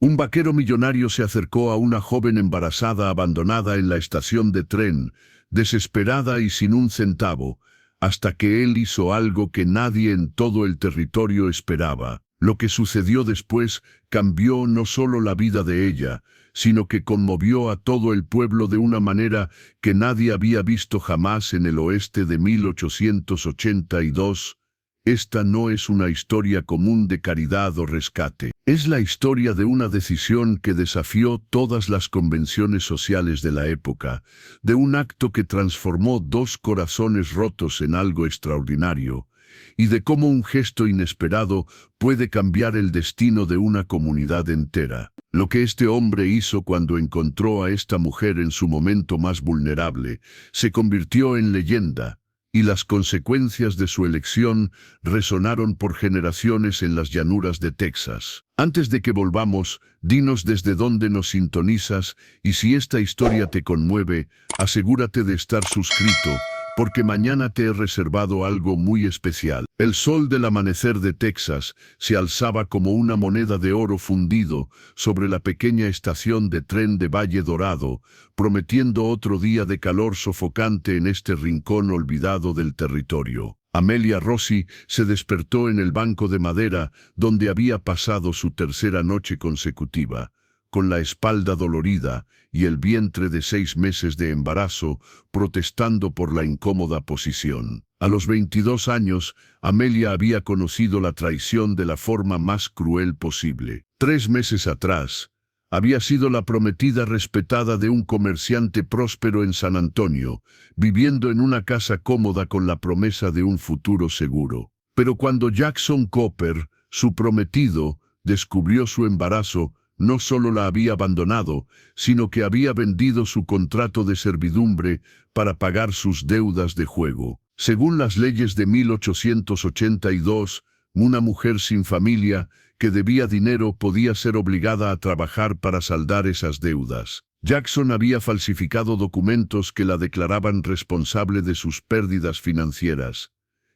Un vaquero millonario se acercó a una joven embarazada abandonada en la estación de tren, desesperada y sin un centavo, hasta que él hizo algo que nadie en todo el territorio esperaba. Lo que sucedió después cambió no solo la vida de ella, sino que conmovió a todo el pueblo de una manera que nadie había visto jamás en el oeste de 1882. Esta no es una historia común de caridad o rescate. Es la historia de una decisión que desafió todas las convenciones sociales de la época, de un acto que transformó dos corazones rotos en algo extraordinario, y de cómo un gesto inesperado puede cambiar el destino de una comunidad entera. Lo que este hombre hizo cuando encontró a esta mujer en su momento más vulnerable se convirtió en leyenda, y las consecuencias de su elección resonaron por generaciones en las llanuras de Texas. Antes de que volvamos, dinos desde dónde nos sintonizas, y si esta historia te conmueve, asegúrate de estar suscrito, porque mañana te he reservado algo muy especial. El sol del amanecer de Texas se alzaba como una moneda de oro fundido sobre la pequeña estación de tren de Valle Dorado, prometiendo otro día de calor sofocante en este rincón olvidado del territorio. Amelia Rossi se despertó en el banco de madera donde había pasado su tercera noche consecutiva, con la espalda dolorida y el vientre de 6 meses de embarazo, protestando por la incómoda posición. A los 22 años, Amelia había conocido la traición de la forma más cruel posible. 3 meses atrás, había sido la prometida respetada de un comerciante próspero en San Antonio, viviendo en una casa cómoda con la promesa de un futuro seguro. Pero cuando Jackson Cooper, su prometido, descubrió su embarazo, no solo la había abandonado, sino que había vendido su contrato de servidumbre para pagar sus deudas de juego. Según las leyes de 1882, una mujer sin familia que debía dinero podía ser obligada a trabajar para saldar esas deudas. Jackson había falsificado documentos que la declaraban responsable de sus pérdidas financieras,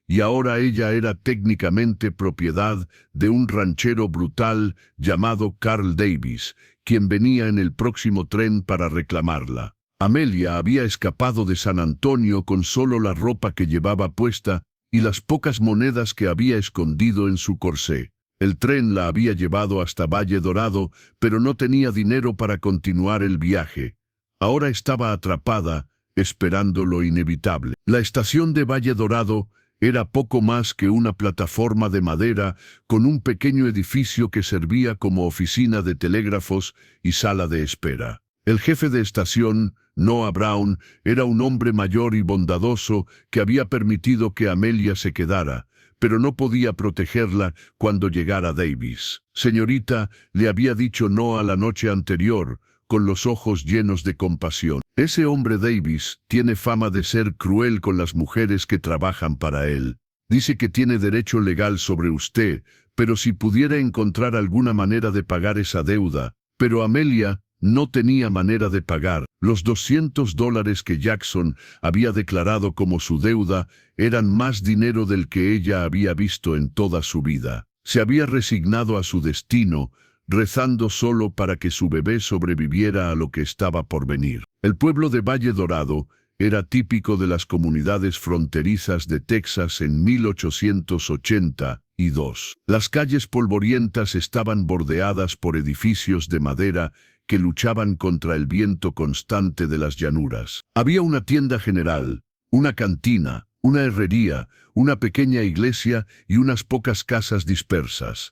y ahora ella era técnicamente propiedad de un ranchero brutal llamado Carl Davis, quien venía en el próximo tren para reclamarla. Amelia había escapado de San Antonio con solo la ropa que llevaba puesta y las pocas monedas que había escondido en su corsé. El tren la había llevado hasta Valle Dorado, pero no tenía dinero para continuar el viaje. Ahora estaba atrapada, esperando lo inevitable. La estación de Valle Dorado era poco más que una plataforma de madera con un pequeño edificio que servía como oficina de telégrafos y sala de espera. El jefe de estación, Noah Brown, era un hombre mayor y bondadoso que había permitido que Amelia se quedara, pero no podía protegerla cuando llegara Davis. Señorita, le había dicho Noah la noche anterior, con los ojos llenos de compasión. Ese hombre Davis tiene fama de ser cruel con las mujeres que trabajan para él. Dice que tiene derecho legal sobre usted, pero si pudiera encontrar alguna manera de pagar esa deuda. Pero Amelia no tenía manera de pagar. Los $200 que Jackson había declarado como su deuda eran más dinero del que ella había visto en toda su vida. Se había resignado a su destino, rezando solo para que su bebé sobreviviera a lo que estaba por venir. El pueblo de Valle Dorado era típico de las comunidades fronterizas de Texas en 1882. Las calles polvorientas estaban bordeadas por edificios de madera que luchaban contra el viento constante de las llanuras. Había una tienda general, una cantina, una herrería, una pequeña iglesia y unas pocas casas dispersas.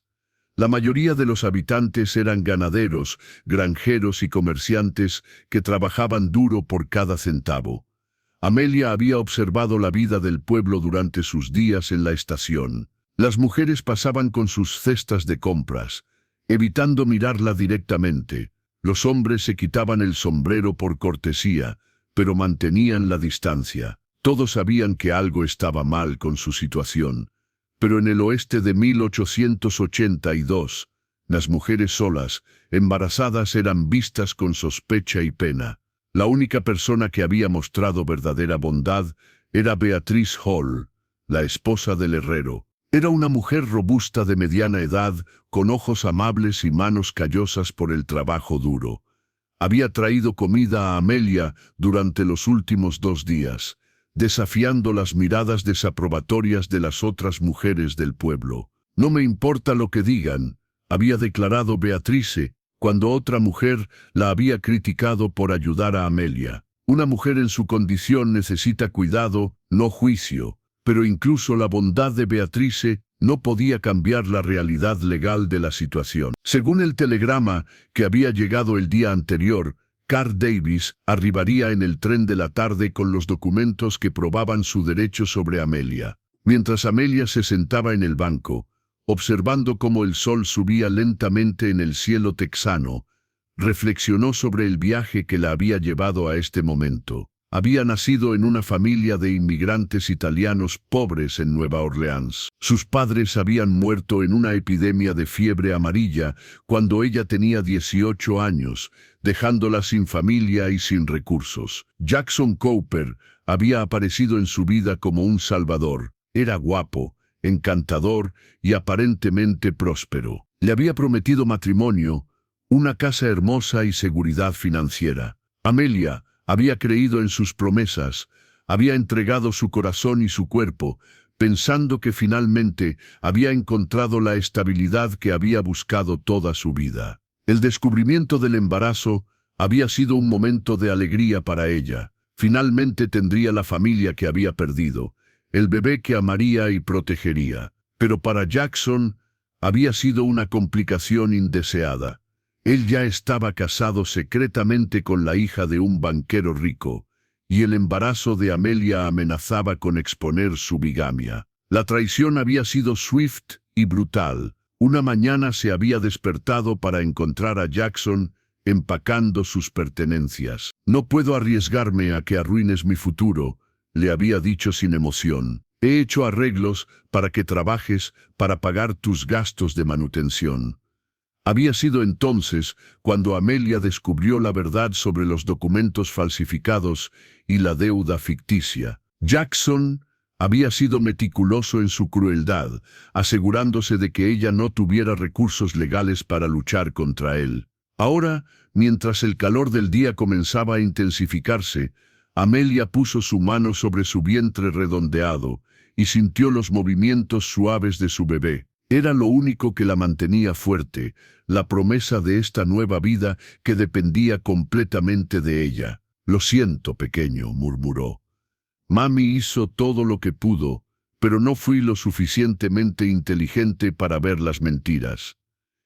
La mayoría de los habitantes eran ganaderos, granjeros y comerciantes que trabajaban duro por cada centavo. Amelia había observado la vida del pueblo durante sus días en la estación. Las mujeres pasaban con sus cestas de compras, evitando mirarla directamente. Los hombres se quitaban el sombrero por cortesía, pero mantenían la distancia. Todos sabían que algo estaba mal con su situación. Pero en el oeste de 1882, las mujeres solas, embarazadas, eran vistas con sospecha y pena. La única persona que había mostrado verdadera bondad era Beatrice Hall, la esposa del herrero. Era una mujer robusta de mediana edad, con ojos amables y manos callosas por el trabajo duro. Había traído comida a Amelia durante los últimos 2 días, desafiando las miradas desaprobatorias de las otras mujeres del pueblo. «No me importa lo que digan», había declarado Beatrice, cuando otra mujer la había criticado por ayudar a Amelia. Una mujer en su condición necesita cuidado, no juicio. Pero incluso la bondad de Beatrice no podía cambiar la realidad legal de la situación. Según el telegrama que había llegado el día anterior, Carl Davis arribaría en el tren de la tarde con los documentos que probaban su derecho sobre Amelia. Mientras Amelia se sentaba en el banco, observando cómo el sol subía lentamente en el cielo texano, reflexionó sobre el viaje que la había llevado a este momento. Había nacido en una familia de inmigrantes italianos pobres en Nueva Orleans. Sus padres habían muerto en una epidemia de fiebre amarilla cuando ella tenía 18 años, dejándola sin familia y sin recursos. Jackson Cooper había aparecido en su vida como un salvador. Era guapo, encantador y aparentemente próspero. Le había prometido matrimonio, una casa hermosa y seguridad financiera. Amelia había creído en sus promesas, había entregado su corazón y su cuerpo, pensando que finalmente había encontrado la estabilidad que había buscado toda su vida. El descubrimiento del embarazo había sido un momento de alegría para ella. Finalmente tendría la familia que había perdido, el bebé que amaría y protegería. Pero para Jackson había sido una complicación indeseada. Él ya estaba casado secretamente con la hija de un banquero rico, y el embarazo de Amelia amenazaba con exponer su bigamia. La traición había sido swift y brutal. Una mañana se había despertado para encontrar a Jackson empacando sus pertenencias. «No puedo arriesgarme a que arruines mi futuro», le había dicho sin emoción. «He hecho arreglos para que trabajes para pagar tus gastos de manutención». Había sido entonces cuando Amelia descubrió la verdad sobre los documentos falsificados y la deuda ficticia. Jackson había sido meticuloso en su crueldad, asegurándose de que ella no tuviera recursos legales para luchar contra él. Ahora, mientras el calor del día comenzaba a intensificarse, Amelia puso su mano sobre su vientre redondeado y sintió los movimientos suaves de su bebé. Era lo único que la mantenía fuerte, la promesa de esta nueva vida que dependía completamente de ella. «Lo siento, pequeño», murmuró. «Mami hizo todo lo que pudo, pero no fui lo suficientemente inteligente para ver las mentiras».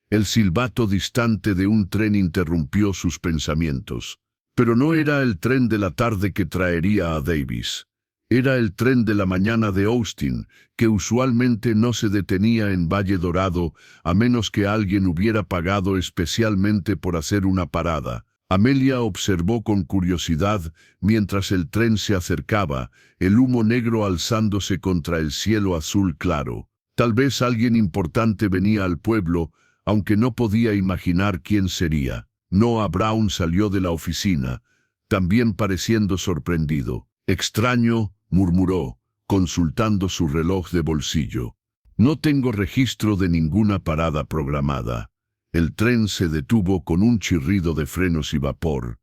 El silbato distante de un tren interrumpió sus pensamientos. Pero no era el tren de la tarde que traería a Davis. Era el tren de la mañana de Austin, que usualmente no se detenía en Valle Dorado a menos que alguien hubiera pagado especialmente por hacer una parada. Amelia observó con curiosidad mientras el tren se acercaba, el humo negro alzándose contra el cielo azul claro. Tal vez alguien importante venía al pueblo, aunque no podía imaginar quién sería. Noah Brown salió de la oficina, también pareciendo sorprendido. «Extraño», murmuró, consultando su reloj de bolsillo. «No tengo registro de ninguna parada programada». El tren se detuvo con un chirrido de frenos y vapor,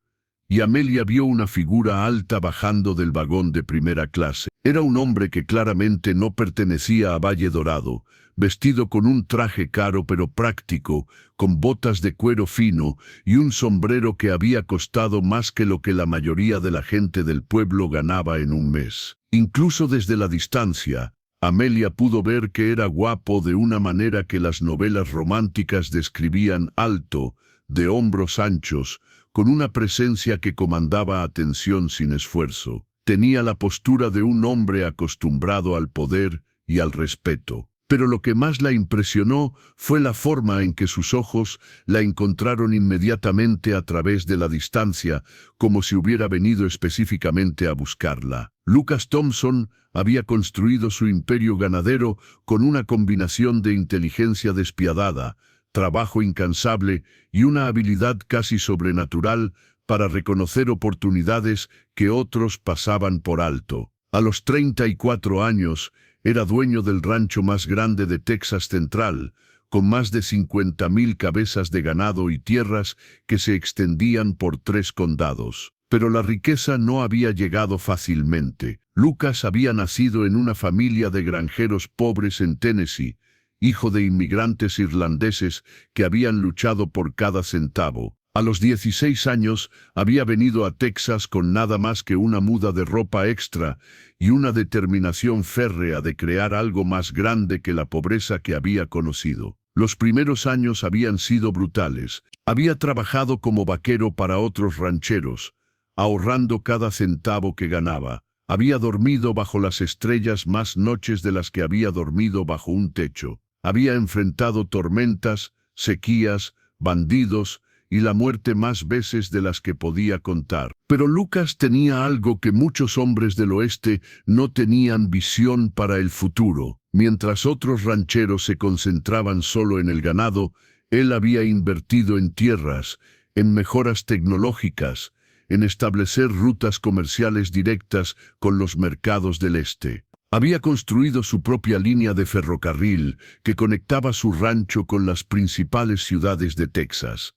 y Amelia vio una figura alta bajando del vagón de primera clase. Era un hombre que claramente no pertenecía a Valle Dorado, vestido con un traje caro pero práctico, con botas de cuero fino y un sombrero que había costado más que lo que la mayoría de la gente del pueblo ganaba en un mes. Incluso desde la distancia, Amelia pudo ver que era guapo de una manera que las novelas románticas describían: alto, de hombros anchos, con una presencia que comandaba atención sin esfuerzo. Tenía la postura de un hombre acostumbrado al poder y al respeto. Pero lo que más la impresionó fue la forma en que sus ojos la encontraron inmediatamente a través de la distancia, como si hubiera venido específicamente a buscarla. Lucas Thompson había construido su imperio ganadero con una combinación de inteligencia despiadada, trabajo incansable y una habilidad casi sobrenatural para reconocer oportunidades que otros pasaban por alto. A los 34 años, Era dueño del rancho más grande de Texas Central, con más de 50,000 cabezas de ganado y tierras que se extendían por 3 condados. Pero la riqueza no había llegado fácilmente. Lucas había nacido en una familia de granjeros pobres en Tennessee, hijo de inmigrantes irlandeses que habían luchado por cada centavo. A los 16 años había venido a Texas con nada más que una muda de ropa extra y una determinación férrea de crear algo más grande que la pobreza que había conocido. Los primeros años habían sido brutales. Había trabajado como vaquero para otros rancheros, ahorrando cada centavo que ganaba. Había dormido bajo las estrellas más noches de las que había dormido bajo un techo. Había enfrentado tormentas, sequías, bandidos y la muerte más veces de las que podía contar. Pero Lucas tenía algo que muchos hombres del oeste no tenían: visión para el futuro. Mientras otros rancheros se concentraban solo en el ganado, él había invertido en tierras, en mejoras tecnológicas, en establecer rutas comerciales directas con los mercados del este. Había construido su propia línea de ferrocarril que conectaba su rancho con las principales ciudades de Texas.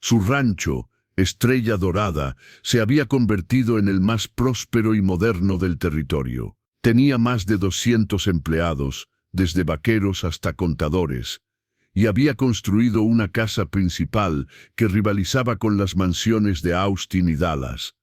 Su rancho, Estrella Dorada, se había convertido en el más próspero y moderno del territorio. Tenía más de 200 empleados, desde vaqueros hasta contadores, y había construido una casa principal que rivalizaba con las mansiones de Austin y Dallas.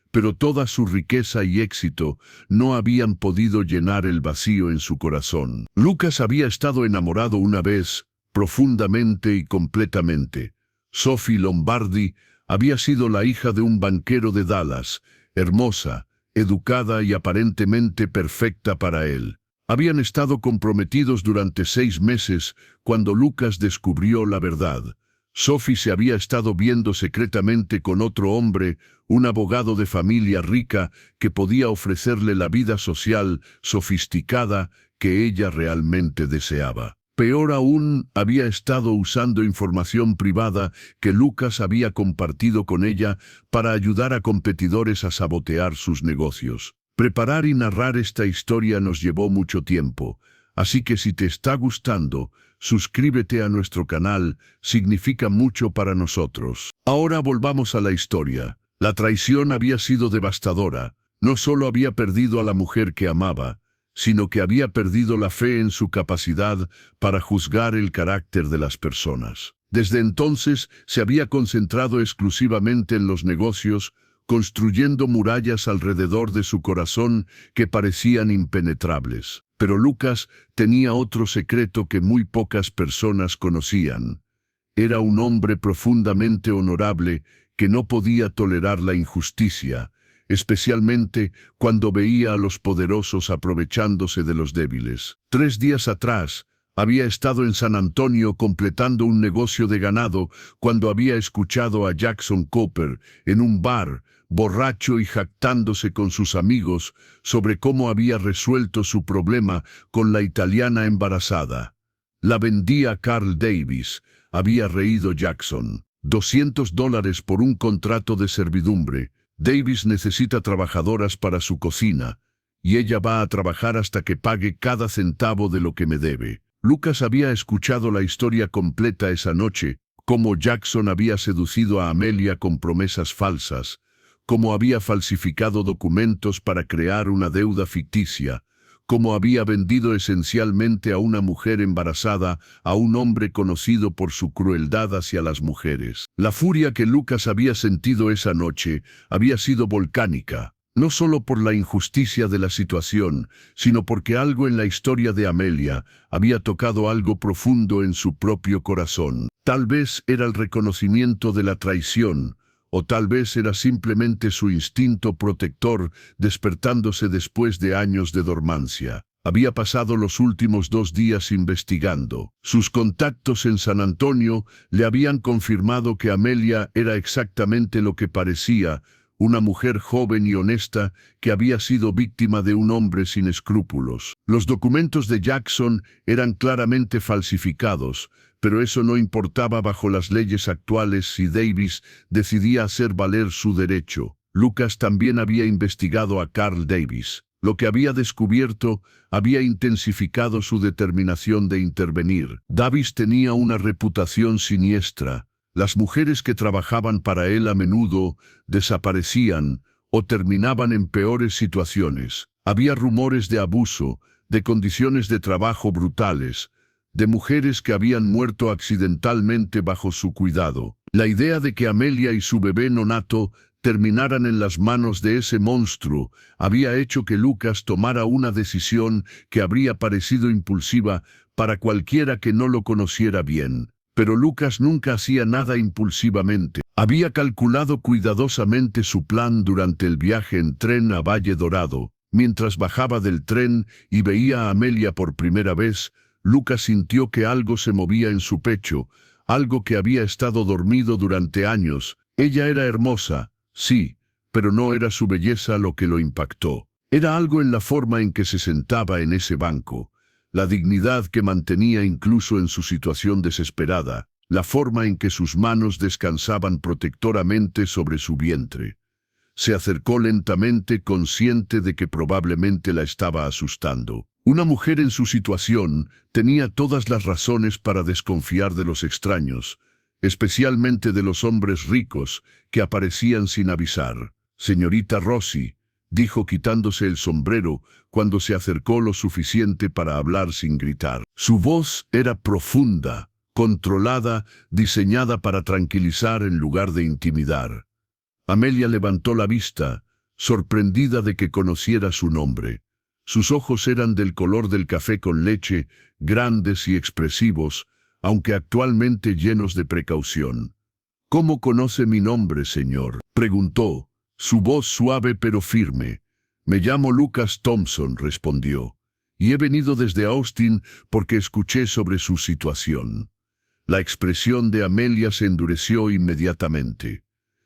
Pero toda su riqueza y éxito no habían podido llenar el vacío en su corazón. Lucas había estado enamorado una vez, profundamente y completamente. Sophie Lombardi había sido la hija de un banquero de Dallas, hermosa, educada y aparentemente perfecta para él. Habían estado comprometidos durante 6 meses cuando Lucas descubrió la verdad. Sophie se había estado viendo secretamente con otro hombre, un abogado de familia rica que podía ofrecerle la vida social sofisticada que ella realmente deseaba. Peor aún, había estado usando información privada que Lucas había compartido con ella para ayudar a competidores a sabotear sus negocios. Preparar y narrar esta historia nos llevó mucho tiempo, así que si te está gustando, suscríbete a nuestro canal, significa mucho para nosotros. Ahora volvamos a la historia. La traición había sido devastadora. No solo había perdido a la mujer que amaba, sino que había perdido la fe en su capacidad para juzgar el carácter de las personas. Desde entonces se había concentrado exclusivamente en los negocios, construyendo murallas alrededor de su corazón que parecían impenetrables. Pero Lucas tenía otro secreto que muy pocas personas conocían. Era un hombre profundamente honorable que no podía tolerar la injusticia, especialmente cuando veía a los poderosos aprovechándose de los débiles. 3 días atrás, había estado en San Antonio completando un negocio de ganado cuando había escuchado a Jackson Cooper en un bar, borracho y jactándose con sus amigos sobre cómo había resuelto su problema con la italiana embarazada. La vendía Carl Davis, había reído Jackson. $200 por un contrato de servidumbre. Davis necesita trabajadoras para su cocina, y ella va a trabajar hasta que pague cada centavo de lo que me debe. Lucas había escuchado la historia completa esa noche, cómo Jackson había seducido a Amelia con promesas falsas, cómo había falsificado documentos para crear una deuda ficticia, cómo había vendido esencialmente a una mujer embarazada a un hombre conocido por su crueldad hacia las mujeres. La furia que Lucas había sentido esa noche había sido volcánica, no solo por la injusticia de la situación, sino porque algo en la historia de Amelia había tocado algo profundo en su propio corazón. Tal vez era el reconocimiento de la traición, o tal vez era simplemente su instinto protector despertándose después de años de dormancia. Había pasado los últimos 2 días investigando. Sus contactos en San Antonio le habían confirmado que Amelia era exactamente lo que parecía, una mujer joven y honesta que había sido víctima de un hombre sin escrúpulos. Los documentos de Jackson eran claramente falsificados, pero eso no importaba bajo las leyes actuales si Davis decidía hacer valer su derecho. Lucas también había investigado a Carl Davis. Lo que había descubierto había intensificado su determinación de intervenir. Davis tenía una reputación siniestra. Las mujeres que trabajaban para él a menudo desaparecían o terminaban en peores situaciones. Había rumores de abuso, de condiciones de trabajo brutales, de mujeres que habían muerto accidentalmente bajo su cuidado. La idea de que Amelia y su bebé nonato terminaran en las manos de ese monstruo había hecho que Lucas tomara una decisión que habría parecido impulsiva para cualquiera que no lo conociera bien. Pero Lucas nunca hacía nada impulsivamente. Había calculado cuidadosamente su plan durante el viaje en tren a Valle Dorado. Mientras bajaba del tren y veía a Amelia por primera vez, Lucas sintió que algo se movía en su pecho, algo que había estado dormido durante años. Ella era hermosa, sí, pero no era su belleza lo que lo impactó. Era algo en la forma en que se sentaba en ese banco, la dignidad que mantenía incluso en su situación desesperada, la forma en que sus manos descansaban protectoramente sobre su vientre. Se acercó lentamente, consciente de que probablemente la estaba asustando. Una mujer en su situación tenía todas las razones para desconfiar de los extraños, especialmente de los hombres ricos que aparecían sin avisar. «Señorita Rossi», dijo quitándose el sombrero cuando se acercó lo suficiente para hablar sin gritar. Su voz era profunda, controlada, diseñada para tranquilizar en lugar de intimidar. Amelia levantó la vista, sorprendida de que conociera su nombre. Sus ojos eran del color del café con leche, grandes y expresivos, aunque actualmente llenos de precaución. «¿Cómo conoce mi nombre, señor?», preguntó, su voz suave pero firme. «Me llamo Lucas Thompson», respondió, «y he venido desde Austin porque escuché sobre su situación». La expresión de Amelia se endureció inmediatamente.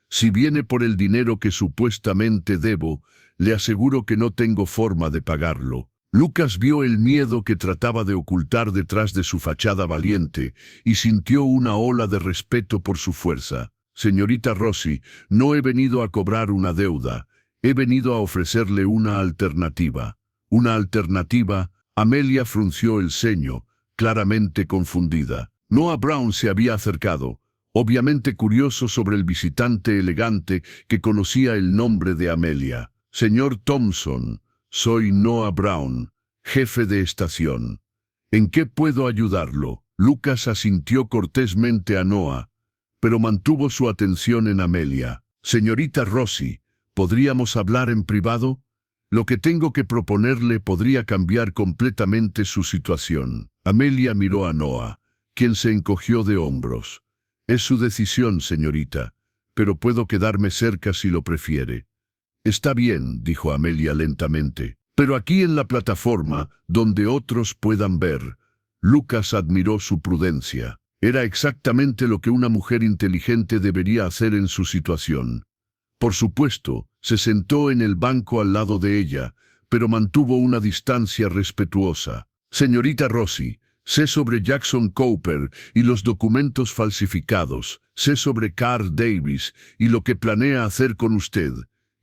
«Si viene por el dinero que supuestamente debo, le aseguro que no tengo forma de pagarlo». Lucas vio el miedo que trataba de ocultar detrás de su fachada valiente y sintió una ola de respeto por su fuerza. «Señorita Rossi, no he venido a cobrar una deuda, he venido a ofrecerle una alternativa». «¿Una alternativa?». Amelia frunció el ceño, claramente confundida. Noah Brown se había acercado, obviamente curioso sobre el visitante elegante que conocía el nombre de Amelia. «Señor Thompson, soy Noah Brown, jefe de estación. ¿En qué puedo ayudarlo?». Lucas asintió cortésmente a Noah, pero mantuvo su atención en Amelia. «Señorita Rossi, ¿podríamos hablar en privado? Lo que tengo que proponerle podría cambiar completamente su situación». Amelia miró a Noah, quien se encogió de hombros. «Es su decisión, señorita, pero puedo quedarme cerca si lo prefiere». «Está bien», dijo Amelia lentamente, «pero aquí en la plataforma, donde otros puedan ver». Lucas admiró su prudencia. Era exactamente lo que una mujer inteligente debería hacer en su situación. Por supuesto, se sentó en el banco al lado de ella, pero mantuvo una distancia respetuosa. «Señorita Rossi, sé sobre Jackson Cooper y los documentos falsificados, sé sobre Carl Davis y lo que planea hacer con usted,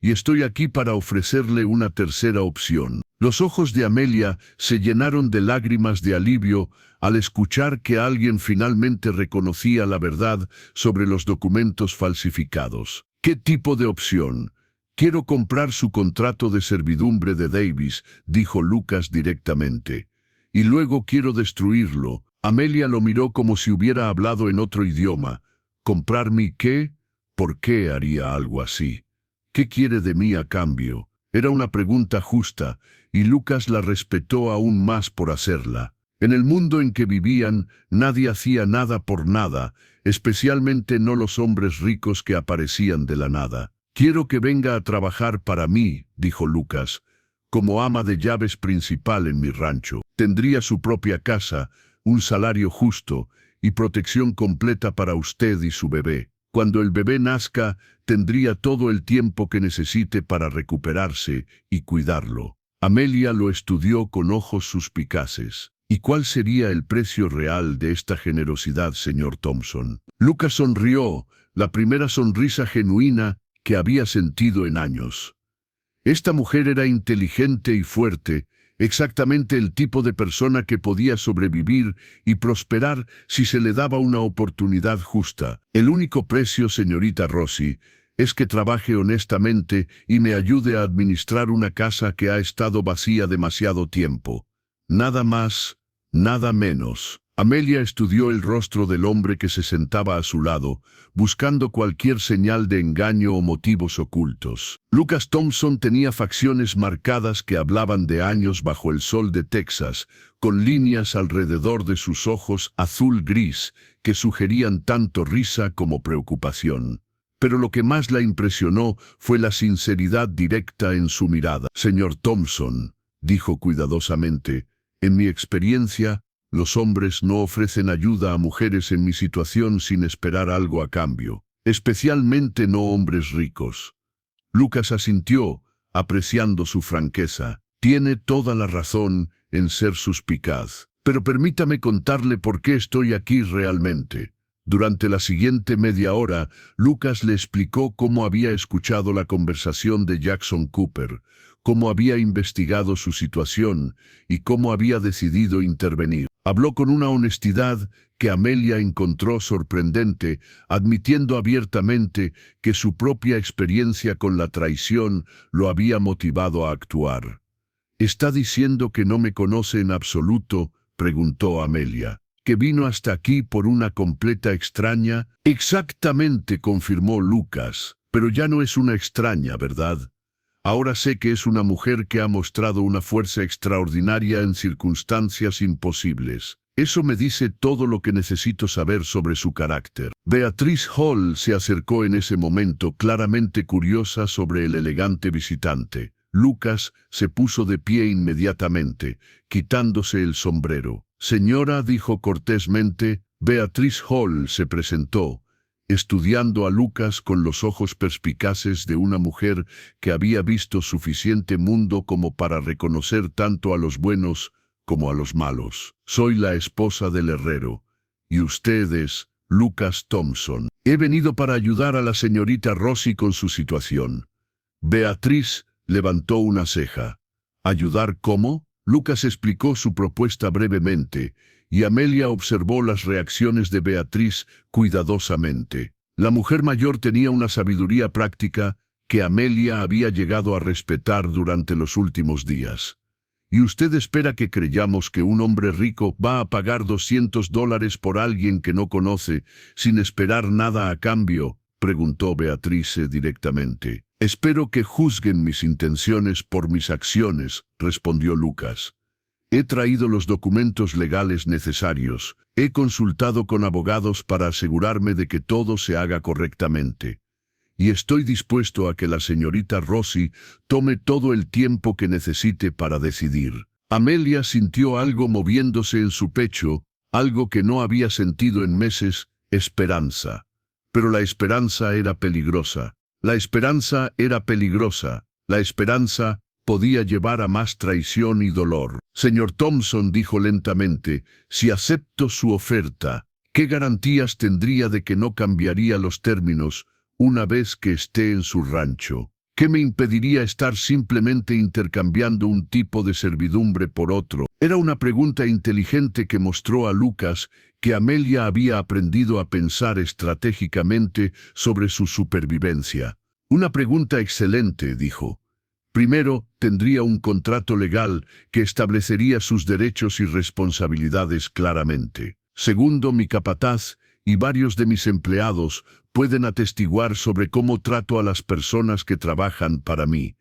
y estoy aquí para ofrecerle una tercera opción». Los ojos de Amelia se llenaron de lágrimas de alivio al escuchar que alguien finalmente reconocía la verdad sobre los documentos falsificados. «¿Qué tipo de opción?». «Quiero comprar su contrato de servidumbre de Davis», dijo Lucas directamente. «Y luego quiero destruirlo». Amelia lo miró como si hubiera hablado en otro idioma. «¿Comprar mi qué? ¿Por qué haría algo así? ¿Qué quiere de mí a cambio?». Era una pregunta justa, y Lucas la respetó aún más por hacerla. En el mundo en que vivían, nadie hacía nada por nada, especialmente no los hombres ricos que aparecían de la nada. «Quiero que venga a trabajar para mí», dijo Lucas, «como ama de llaves principal en mi rancho. Tendría su propia casa, un salario justo y protección completa para usted y su bebé. Cuando el bebé nazca, tendría todo el tiempo que necesite para recuperarse y cuidarlo». Amelia lo estudió con ojos suspicaces. «¿Y cuál sería el precio real de esta generosidad, señor Thompson?». Lucas sonrió, la primera sonrisa genuina que había sentido en años. Esta mujer era inteligente y fuerte, exactamente el tipo de persona que podía sobrevivir y prosperar si se le daba una oportunidad justa. El único precio, señorita Rossi, es que trabaje honestamente y me ayude a administrar una casa que ha estado vacía demasiado tiempo. Nada más, nada menos. Amelia estudió el rostro del hombre que se sentaba a su lado, buscando cualquier señal de engaño o motivos ocultos. Lucas Thompson tenía facciones marcadas que hablaban de años bajo el sol de Texas, con líneas alrededor de sus ojos azul-gris que sugerían tanto risa como preocupación. Pero lo que más la impresionó fue la sinceridad directa en su mirada. Señor Thompson, dijo cuidadosamente, en mi experiencia, los hombres no ofrecen ayuda a mujeres en mi situación sin esperar algo a cambio, especialmente no hombres ricos. Lucas asintió, apreciando su franqueza. Tiene toda la razón en ser suspicaz, pero permítame contarle por qué estoy aquí realmente. Durante la siguiente media hora, Lucas le explicó cómo había escuchado la conversación de Jackson Cooper, cómo había investigado su situación y cómo había decidido intervenir. Habló con una honestidad que Amelia encontró sorprendente, admitiendo abiertamente que su propia experiencia con la traición lo había motivado a actuar. ¿Está diciendo que no me conoce en absoluto?, preguntó Amelia. ¿Que vino hasta aquí por una completa extraña? Exactamente, confirmó Lucas, pero ya no es una extraña, ¿verdad? Ahora sé que es una mujer que ha mostrado una fuerza extraordinaria en circunstancias imposibles. Eso me dice todo lo que necesito saber sobre su carácter. Beatrice Hall se acercó en ese momento, claramente curiosa sobre el elegante visitante. Lucas se puso de pie inmediatamente, quitándose el sombrero. Señora, dijo cortésmente. Beatrice Hall se presentó, estudiando a Lucas con los ojos perspicaces de una mujer que había visto suficiente mundo como para reconocer tanto a los buenos como a los malos. Soy la esposa del herrero, y usted es Lucas Thompson. He venido para ayudar a la señorita Rossi con su situación. Beatriz levantó una ceja. ¿Ayudar cómo? Lucas explicó su propuesta brevemente, y Amelia observó las reacciones de Beatriz cuidadosamente. La mujer mayor tenía una sabiduría práctica que Amelia había llegado a respetar durante los últimos días. ¿Y usted espera que creyamos que un hombre rico va a pagar $200 por alguien que no conoce, sin esperar nada a cambio?, preguntó Beatriz directamente. Espero que juzguen mis intenciones por mis acciones, respondió Lucas. He traído los documentos legales necesarios. He consultado con abogados para asegurarme de que todo se haga correctamente. Y estoy dispuesto a que la señorita Rossi tome todo el tiempo que necesite para decidir. Amelia sintió algo moviéndose en su pecho, algo que no había sentido en meses: esperanza. Pero la esperanza era peligrosa. La esperanza era peligrosa. La esperanza podía llevar a más traición y dolor. Señor Thompson, dijo lentamente, si acepto su oferta, ¿qué garantías tendría de que no cambiaría los términos una vez que esté en su rancho? ¿Qué me impediría estar simplemente intercambiando un tipo de servidumbre por otro? Era una pregunta inteligente que mostró a Lucas que Amelia había aprendido a pensar estratégicamente sobre su supervivencia. Una pregunta excelente, dijo. Primero, tendría un contrato legal que establecería sus derechos y responsabilidades claramente. Segundo, mi capataz y varios de mis empleados pueden atestiguar sobre cómo trato a las personas que trabajan para mí.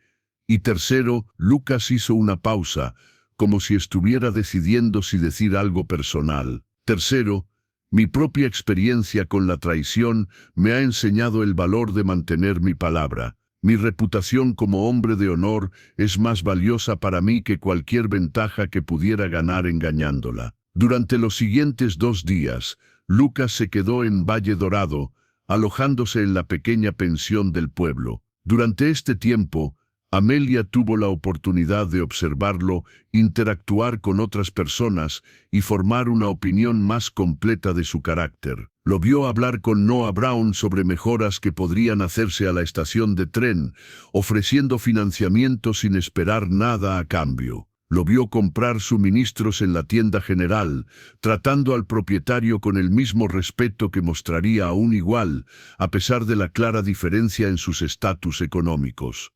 Y tercero, Lucas hizo una pausa, como si estuviera decidiendo si decir algo personal. Tercero, mi propia experiencia con la traición me ha enseñado el valor de mantener mi palabra. Mi reputación como hombre de honor es más valiosa para mí que cualquier ventaja que pudiera ganar engañándola. Durante los siguientes 2 días, Lucas se quedó en Valle Dorado, alojándose en la pequeña pensión del pueblo. Durante este tiempo, Amelia tuvo la oportunidad de observarlo, interactuar con otras personas y formar una opinión más completa de su carácter. Lo vio hablar con Noah Brown sobre mejoras que podrían hacerse a la estación de tren, ofreciendo financiamiento sin esperar nada a cambio. Lo vio comprar suministros en la tienda general, tratando al propietario con el mismo respeto que mostraría a un igual, a pesar de la clara diferencia en sus estatus económicos.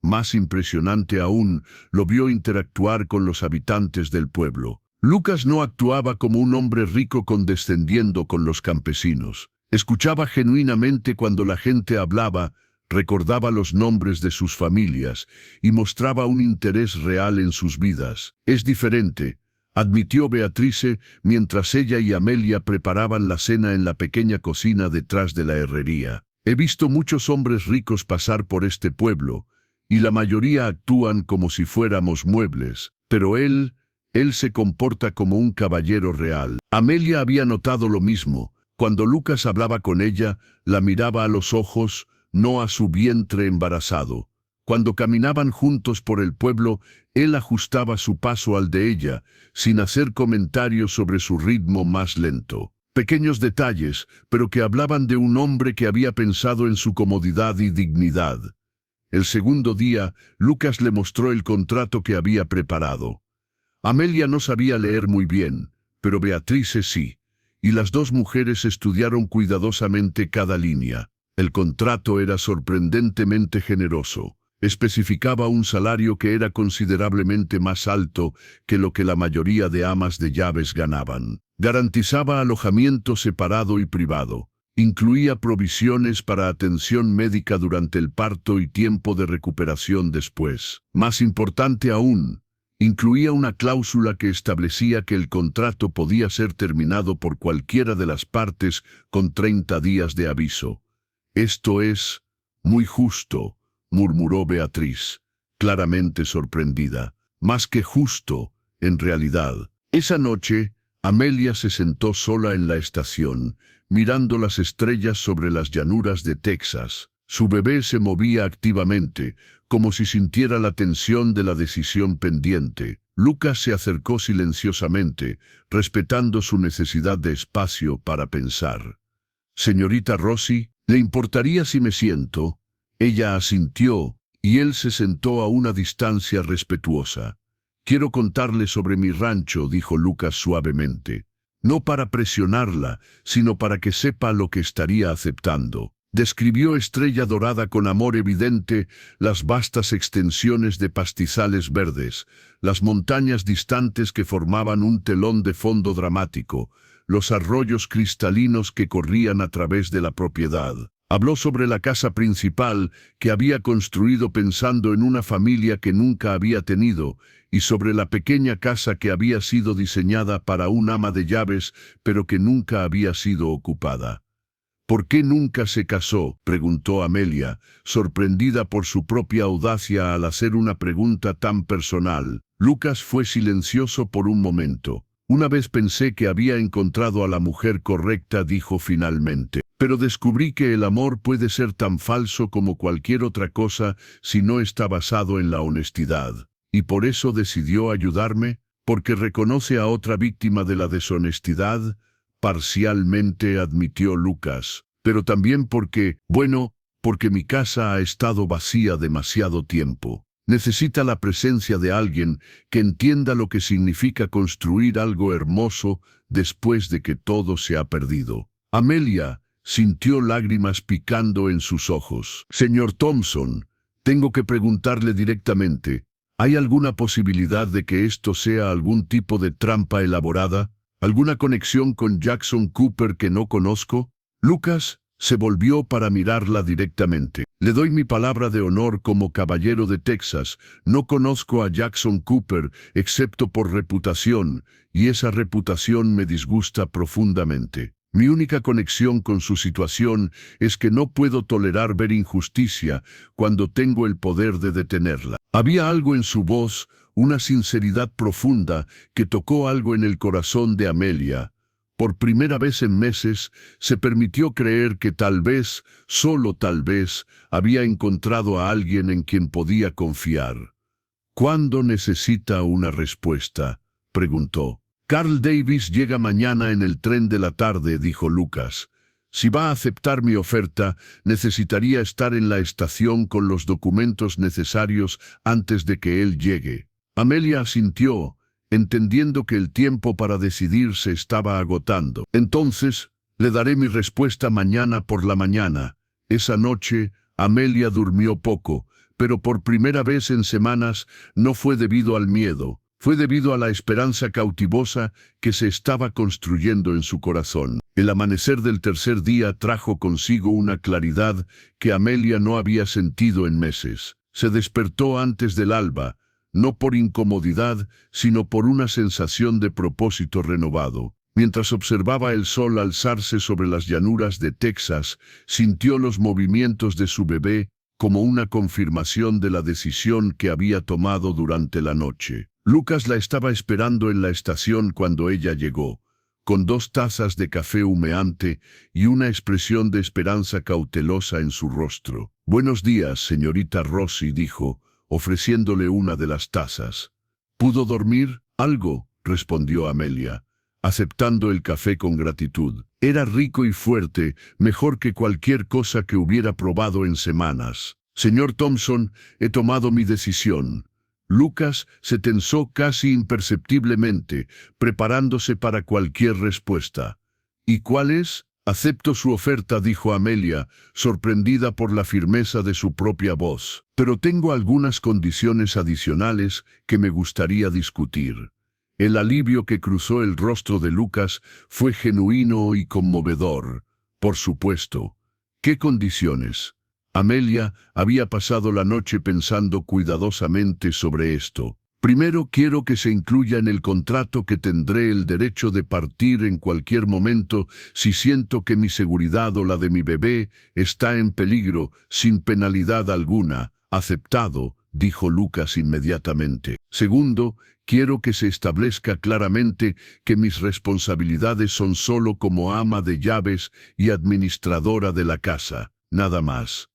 Más impresionante aún, lo vio interactuar con los habitantes del pueblo. Lucas no actuaba como un hombre rico condescendiendo con los campesinos. Escuchaba genuinamente cuando la gente hablaba, recordaba los nombres de sus familias y mostraba un interés real en sus vidas. Es diferente, admitió Beatrice mientras ella y Amelia preparaban la cena en la pequeña cocina detrás de la herrería. He visto muchos hombres ricos pasar por este pueblo, y la mayoría actúan como si fuéramos muebles, pero él se comporta como un caballero real. Amelia había notado lo mismo. Cuando Lucas hablaba con ella, la miraba a los ojos, no a su vientre embarazado. Cuando caminaban juntos por el pueblo, él ajustaba su paso al de ella, sin hacer comentarios sobre su ritmo más lento. Pequeños detalles, pero que hablaban de un hombre que había pensado en su comodidad y dignidad. El segundo día, Lucas le mostró el contrato que había preparado. Amelia no sabía leer muy bien, pero Beatrice sí, y las dos mujeres estudiaron cuidadosamente cada línea. El contrato era sorprendentemente generoso. Especificaba un salario que era considerablemente más alto que lo que la mayoría de amas de llaves ganaban. Garantizaba alojamiento separado y privado. Incluía provisiones para atención médica durante el parto y tiempo de recuperación después. Más importante aún, incluía una cláusula que establecía que el contrato podía ser terminado por cualquiera de las partes con 30 días de aviso. «Esto es muy justo», murmuró Beatriz, claramente sorprendida. «Más que justo, en realidad». Esa noche, Amelia se sentó sola en la estación, mirando las estrellas sobre las llanuras de Texas. Su bebé se movía activamente, como si sintiera la tensión de la decisión pendiente. Lucas se acercó silenciosamente, respetando su necesidad de espacio para pensar. «Señorita Rossi, ¿le importaría si me siento?» Ella asintió, y él se sentó a una distancia respetuosa. «Quiero contarle sobre mi rancho», dijo Lucas suavemente. No para presionarla, sino para que sepa lo que estaría aceptando. Describió Estrella Dorada con amor evidente, las vastas extensiones de pastizales verdes, las montañas distantes que formaban un telón de fondo dramático, los arroyos cristalinos que corrían a través de la propiedad. Habló sobre la casa principal que había construido pensando en una familia que nunca había tenido, y sobre la pequeña casa que había sido diseñada para un ama de llaves, pero que nunca había sido ocupada. «¿Por qué nunca se casó?», preguntó Amelia, sorprendida por su propia audacia al hacer una pregunta tan personal. Lucas fue silencioso por un momento. «Una vez pensé que había encontrado a la mujer correcta», dijo finalmente. «Pero descubrí que el amor puede ser tan falso como cualquier otra cosa si no está basado en la honestidad. Y por eso decidió ayudarme, porque reconoce a otra víctima de la deshonestidad», parcialmente admitió Lucas. «Pero también porque mi casa ha estado vacía demasiado tiempo. Necesita la presencia de alguien que entienda lo que significa construir algo hermoso después de que todo se ha perdido». Amelia sintió lágrimas picando en sus ojos. «Señor Thompson, tengo que preguntarle directamente, ¿hay alguna posibilidad de que esto sea algún tipo de trampa elaborada? ¿Alguna conexión con Jackson Cooper que no conozco?» Lucas se volvió para mirarla directamente. «Le doy mi palabra de honor como caballero de Texas. No conozco a Jackson Cooper excepto por reputación, y esa reputación me disgusta profundamente. Mi única conexión con su situación es que no puedo tolerar ver injusticia cuando tengo el poder de detenerla». Había algo en su voz, una sinceridad profunda que tocó algo en el corazón de Amelia. Por primera vez en meses, se permitió creer que tal vez, solo tal vez, había encontrado a alguien en quien podía confiar. «¿Cuándo necesita una respuesta?», preguntó. Carl Davis llega mañana en el tren de la tarde, dijo Lucas. Si va a aceptar mi oferta, necesitaría estar en la estación con los documentos necesarios antes de que él llegue. Amelia asintió, entendiendo que el tiempo para decidir se estaba agotando. Entonces, le daré mi respuesta mañana por la mañana. Esa noche, Amelia durmió poco, pero por primera vez en semanas no fue debido al miedo. Fue debido a la esperanza cautivosa que se estaba construyendo en su corazón. El amanecer del tercer día trajo consigo una claridad que Amelia no había sentido en meses. Se despertó antes del alba, no por incomodidad, sino por una sensación de propósito renovado. Mientras observaba el sol alzarse sobre las llanuras de Texas, sintió los movimientos de su bebé como una confirmación de la decisión que había tomado durante la noche. Lucas la estaba esperando en la estación cuando ella llegó, con 2 tazas de café humeante y una expresión de esperanza cautelosa en su rostro. «Buenos días, señorita Rossi», dijo, ofreciéndole una de las tazas. «¿Pudo dormir? Algo», respondió Amelia, aceptando el café con gratitud. Era rico y fuerte, mejor que cualquier cosa que hubiera probado en semanas. «Señor Thompson, he tomado mi decisión». Lucas se tensó casi imperceptiblemente, preparándose para cualquier respuesta. «¿Y cuál es?» «Acepto su oferta», dijo Amelia, sorprendida por la firmeza de su propia voz. «Pero tengo algunas condiciones adicionales que me gustaría discutir». El alivio que cruzó el rostro de Lucas fue genuino y conmovedor. «Por supuesto». «¿Qué condiciones?» Amelia había pasado la noche pensando cuidadosamente sobre esto. «Primero, quiero que se incluya en el contrato que tendré el derecho de partir en cualquier momento si siento que mi seguridad o la de mi bebé está en peligro, sin penalidad alguna». «Aceptado», dijo Lucas inmediatamente. «Segundo, quiero que se establezca claramente que mis responsabilidades son solo como ama de llaves y administradora de la casa, nada más».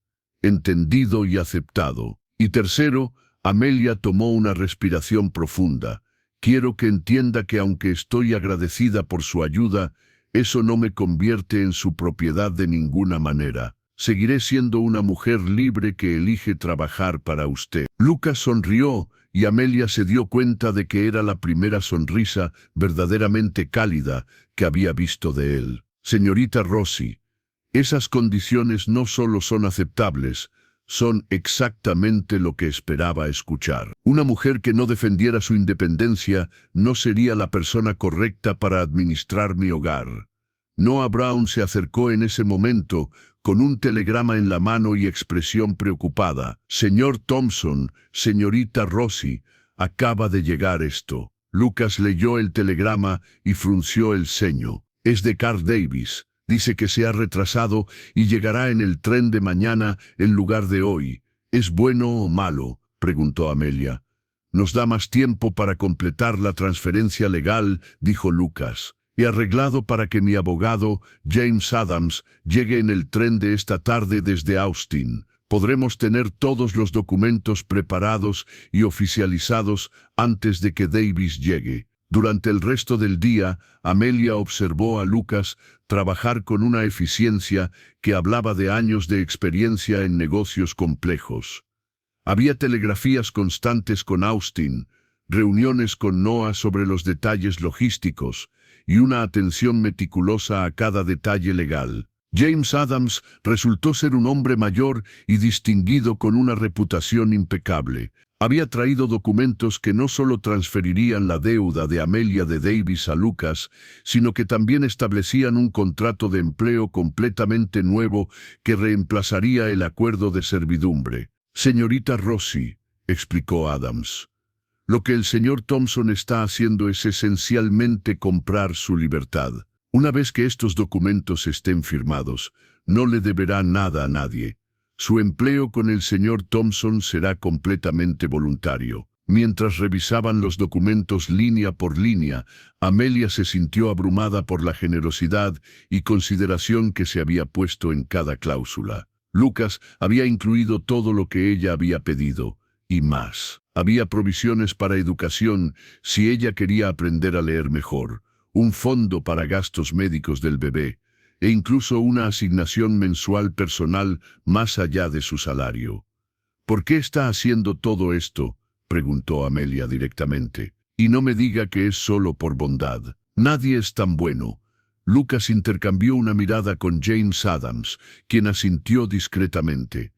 «Entendido y aceptado». «Y tercero», Amelia tomó una respiración profunda. «Quiero que entienda que aunque estoy agradecida por su ayuda, eso no me convierte en su propiedad de ninguna manera. Seguiré siendo una mujer libre que elige trabajar para usted». Lucas sonrió y Amelia se dio cuenta de que era la primera sonrisa verdaderamente cálida que había visto de él. «Señorita Rossi, esas condiciones no solo son aceptables, son exactamente lo que esperaba escuchar. Una mujer que no defendiera su independencia no sería la persona correcta para administrar mi hogar». Noah Brown se acercó en ese momento, con un telegrama en la mano y expresión preocupada. «Señor Thompson, señorita Rossi, acaba de llegar esto». Lucas leyó el telegrama y frunció el ceño. «Es de Carl Davis. Dice que se ha retrasado y llegará en el tren de mañana en lugar de hoy». «¿Es bueno o malo?», preguntó Amelia. «Nos da más tiempo para completar la transferencia legal», dijo Lucas. «He arreglado para que mi abogado, James Adams, llegue en el tren de esta tarde desde Austin. Podremos tener todos los documentos preparados y oficializados antes de que Davis llegue». Durante el resto del día, Amelia observó a Lucas trabajar con una eficiencia que hablaba de años de experiencia en negocios complejos. Había telegrafías constantes con Austin, reuniones con Noah sobre los detalles logísticos y una atención meticulosa a cada detalle legal. James Adams resultó ser un hombre mayor y distinguido con una reputación impecable. Había traído documentos que no solo transferirían la deuda de Amelia de Davis a Lucas, sino que también establecían un contrato de empleo completamente nuevo que reemplazaría el acuerdo de servidumbre. «Señorita Rossi», explicó Adams, «lo que el señor Thompson está haciendo es esencialmente comprar su libertad. Una vez que estos documentos estén firmados, no le deberá nada a nadie. Su empleo con el señor Thompson será completamente voluntario». Mientras revisaban los documentos línea por línea, Amelia se sintió abrumada por la generosidad y consideración que se había puesto en cada cláusula. Lucas había incluido todo lo que ella había pedido, y más. Había provisiones para educación si ella quería aprender a leer mejor, un fondo para gastos médicos del bebé, e incluso una asignación mensual personal más allá de su salario. ¿Por qué está haciendo todo esto?, preguntó Amelia directamente. Y no me diga que es solo por bondad. Nadie es tan bueno. Lucas intercambió una mirada con James Adams, quien asintió discretamente.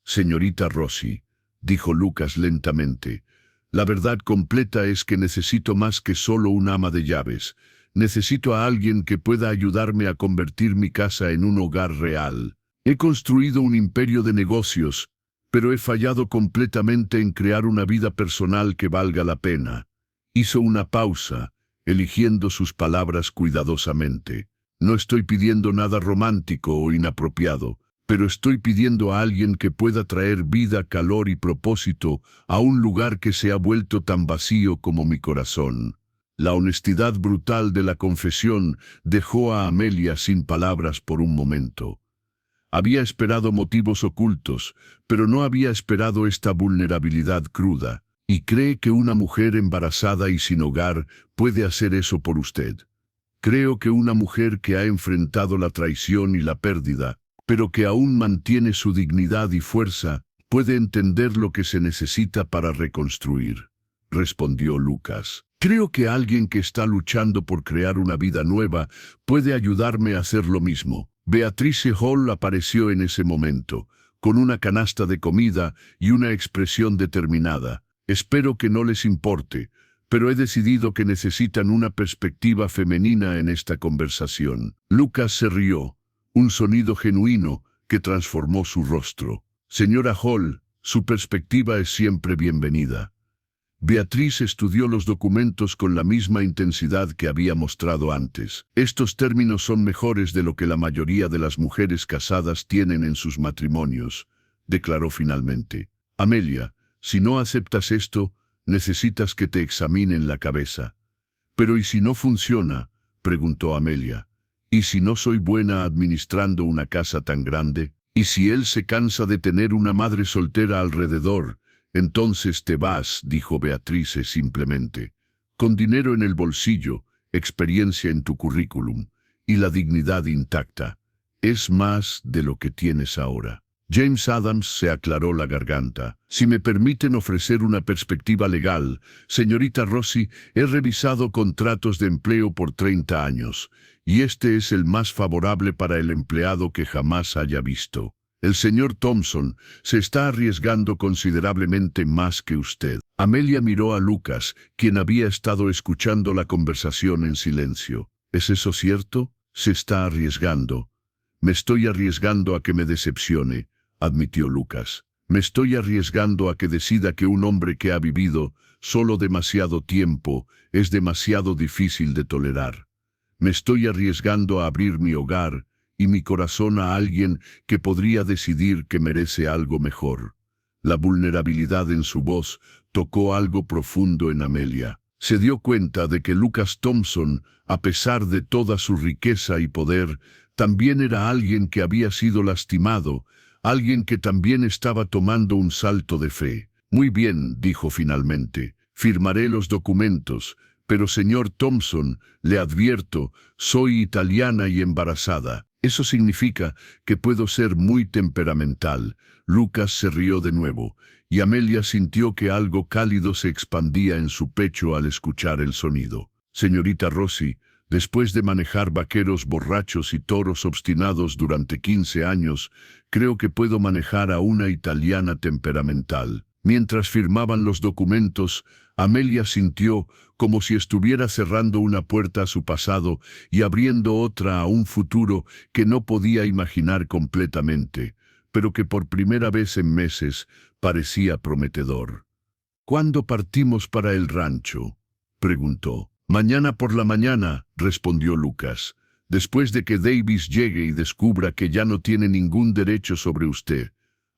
Señorita Rossi, dijo Lucas lentamente, la verdad completa es que necesito más que solo un ama de llaves. Necesito a alguien que pueda ayudarme a convertir mi casa en un hogar real. He construido un imperio de negocios, pero he fallado completamente en crear una vida personal que valga la pena. Hizo una pausa, eligiendo sus palabras cuidadosamente. No estoy pidiendo nada romántico o inapropiado, pero estoy pidiendo a alguien que pueda traer vida, calor y propósito a un lugar que se ha vuelto tan vacío como mi corazón. La honestidad brutal de la confesión dejó a Amelia sin palabras por un momento. Había esperado motivos ocultos, pero no había esperado esta vulnerabilidad cruda. ¿Y cree que una mujer embarazada y sin hogar puede hacer eso por usted? Creo que una mujer que ha enfrentado la traición y la pérdida, pero que aún mantiene su dignidad y fuerza, puede entender lo que se necesita para reconstruir, respondió Lucas. Creo que alguien que está luchando por crear una vida nueva puede ayudarme a hacer lo mismo. Beatrice Hall apareció en ese momento, con una canasta de comida y una expresión determinada. Espero que no les importe, pero he decidido que necesitan una perspectiva femenina en esta conversación. Lucas se rió, un sonido genuino que transformó su rostro. Señora Hall, su perspectiva es siempre bienvenida. Beatriz estudió los documentos con la misma intensidad que había mostrado antes. Estos términos son mejores de lo que la mayoría de las mujeres casadas tienen en sus matrimonios, declaró finalmente. Amelia, si no aceptas esto, necesitas que te examinen la cabeza. ¿Pero y si no funciona?, preguntó Amelia. ¿Y si no soy buena administrando una casa tan grande? ¿Y si él se cansa de tener una madre soltera alrededor? Entonces te vas, dijo Beatrice simplemente. Con dinero en el bolsillo, experiencia en tu currículum y la dignidad intacta. Es más de lo que tienes ahora. James Adams se aclaró la garganta. Si me permiten ofrecer una perspectiva legal, señorita Rossi, he revisado contratos de empleo por 30 años, y este es el más favorable para el empleado que jamás haya visto. El señor Thompson se está arriesgando considerablemente más que usted. Amelia miró a Lucas, quien había estado escuchando la conversación en silencio. ¿Es eso cierto? Se está arriesgando. Me estoy arriesgando a que me decepcione, admitió Lucas. Me estoy arriesgando a que decida que un hombre que ha vivido solo demasiado tiempo es demasiado difícil de tolerar. Me estoy arriesgando a abrir mi hogar y mi corazón a alguien que podría decidir que merece algo mejor. La vulnerabilidad en su voz tocó algo profundo en Amelia. Se dio cuenta de que Lucas Thompson, a pesar de toda su riqueza y poder, también era alguien que había sido lastimado, alguien que también estaba tomando un salto de fe. Muy bien, dijo finalmente, firmaré los documentos, pero señor Thompson, le advierto, soy italiana y embarazada. Eso significa que puedo ser muy temperamental. Lucas se rió de nuevo, y Amelia sintió que algo cálido se expandía en su pecho al escuchar el sonido. Señorita Rossi, después de manejar vaqueros borrachos y toros obstinados durante 15 años, creo que puedo manejar a una italiana temperamental. Mientras firmaban los documentos, Amelia sintió como si estuviera cerrando una puerta a su pasado y abriendo otra a un futuro que no podía imaginar completamente, pero que por primera vez en meses parecía prometedor. ¿Cuándo partimos para el rancho?, preguntó. Mañana por la mañana, respondió Lucas, después de que Davis llegue y descubra que ya no tiene ningún derecho sobre usted.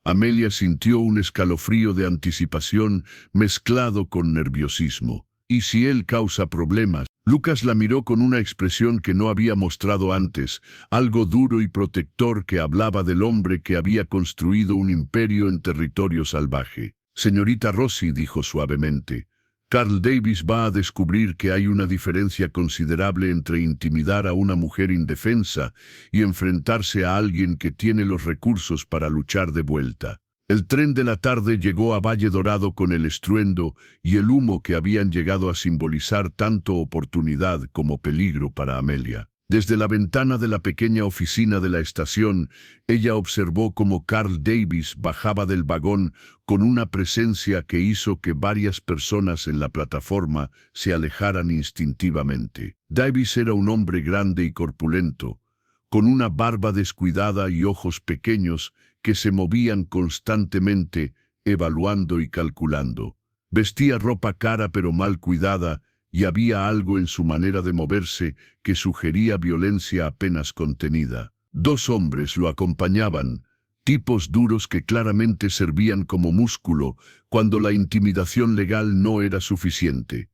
Amelia sintió un escalofrío de anticipación mezclado con nerviosismo. ¿Y si él causa problemas? Lucas la miró con una expresión que no había mostrado antes, algo duro y protector que hablaba del hombre que había construido un imperio en territorio salvaje. Señorita Rossi, dijo suavemente, Carl Davis va a descubrir que hay una diferencia considerable entre intimidar a una mujer indefensa y enfrentarse a alguien que tiene los recursos para luchar de vuelta. El tren de la tarde llegó a Valle Dorado con el estruendo y el humo que habían llegado a simbolizar tanto oportunidad como peligro para Amelia. Desde la ventana de la pequeña oficina de la estación, ella observó cómo Carl Davis bajaba del vagón con una presencia que hizo que varias personas en la plataforma se alejaran instintivamente. Davis era un hombre grande y corpulento, con una barba descuidada y ojos pequeños que se movían constantemente, evaluando y calculando. Vestía ropa cara pero mal cuidada, y había algo en su manera de moverse que sugería violencia apenas contenida. Dos hombres lo acompañaban, tipos duros que claramente servían como músculo cuando la intimidación legal no era suficiente.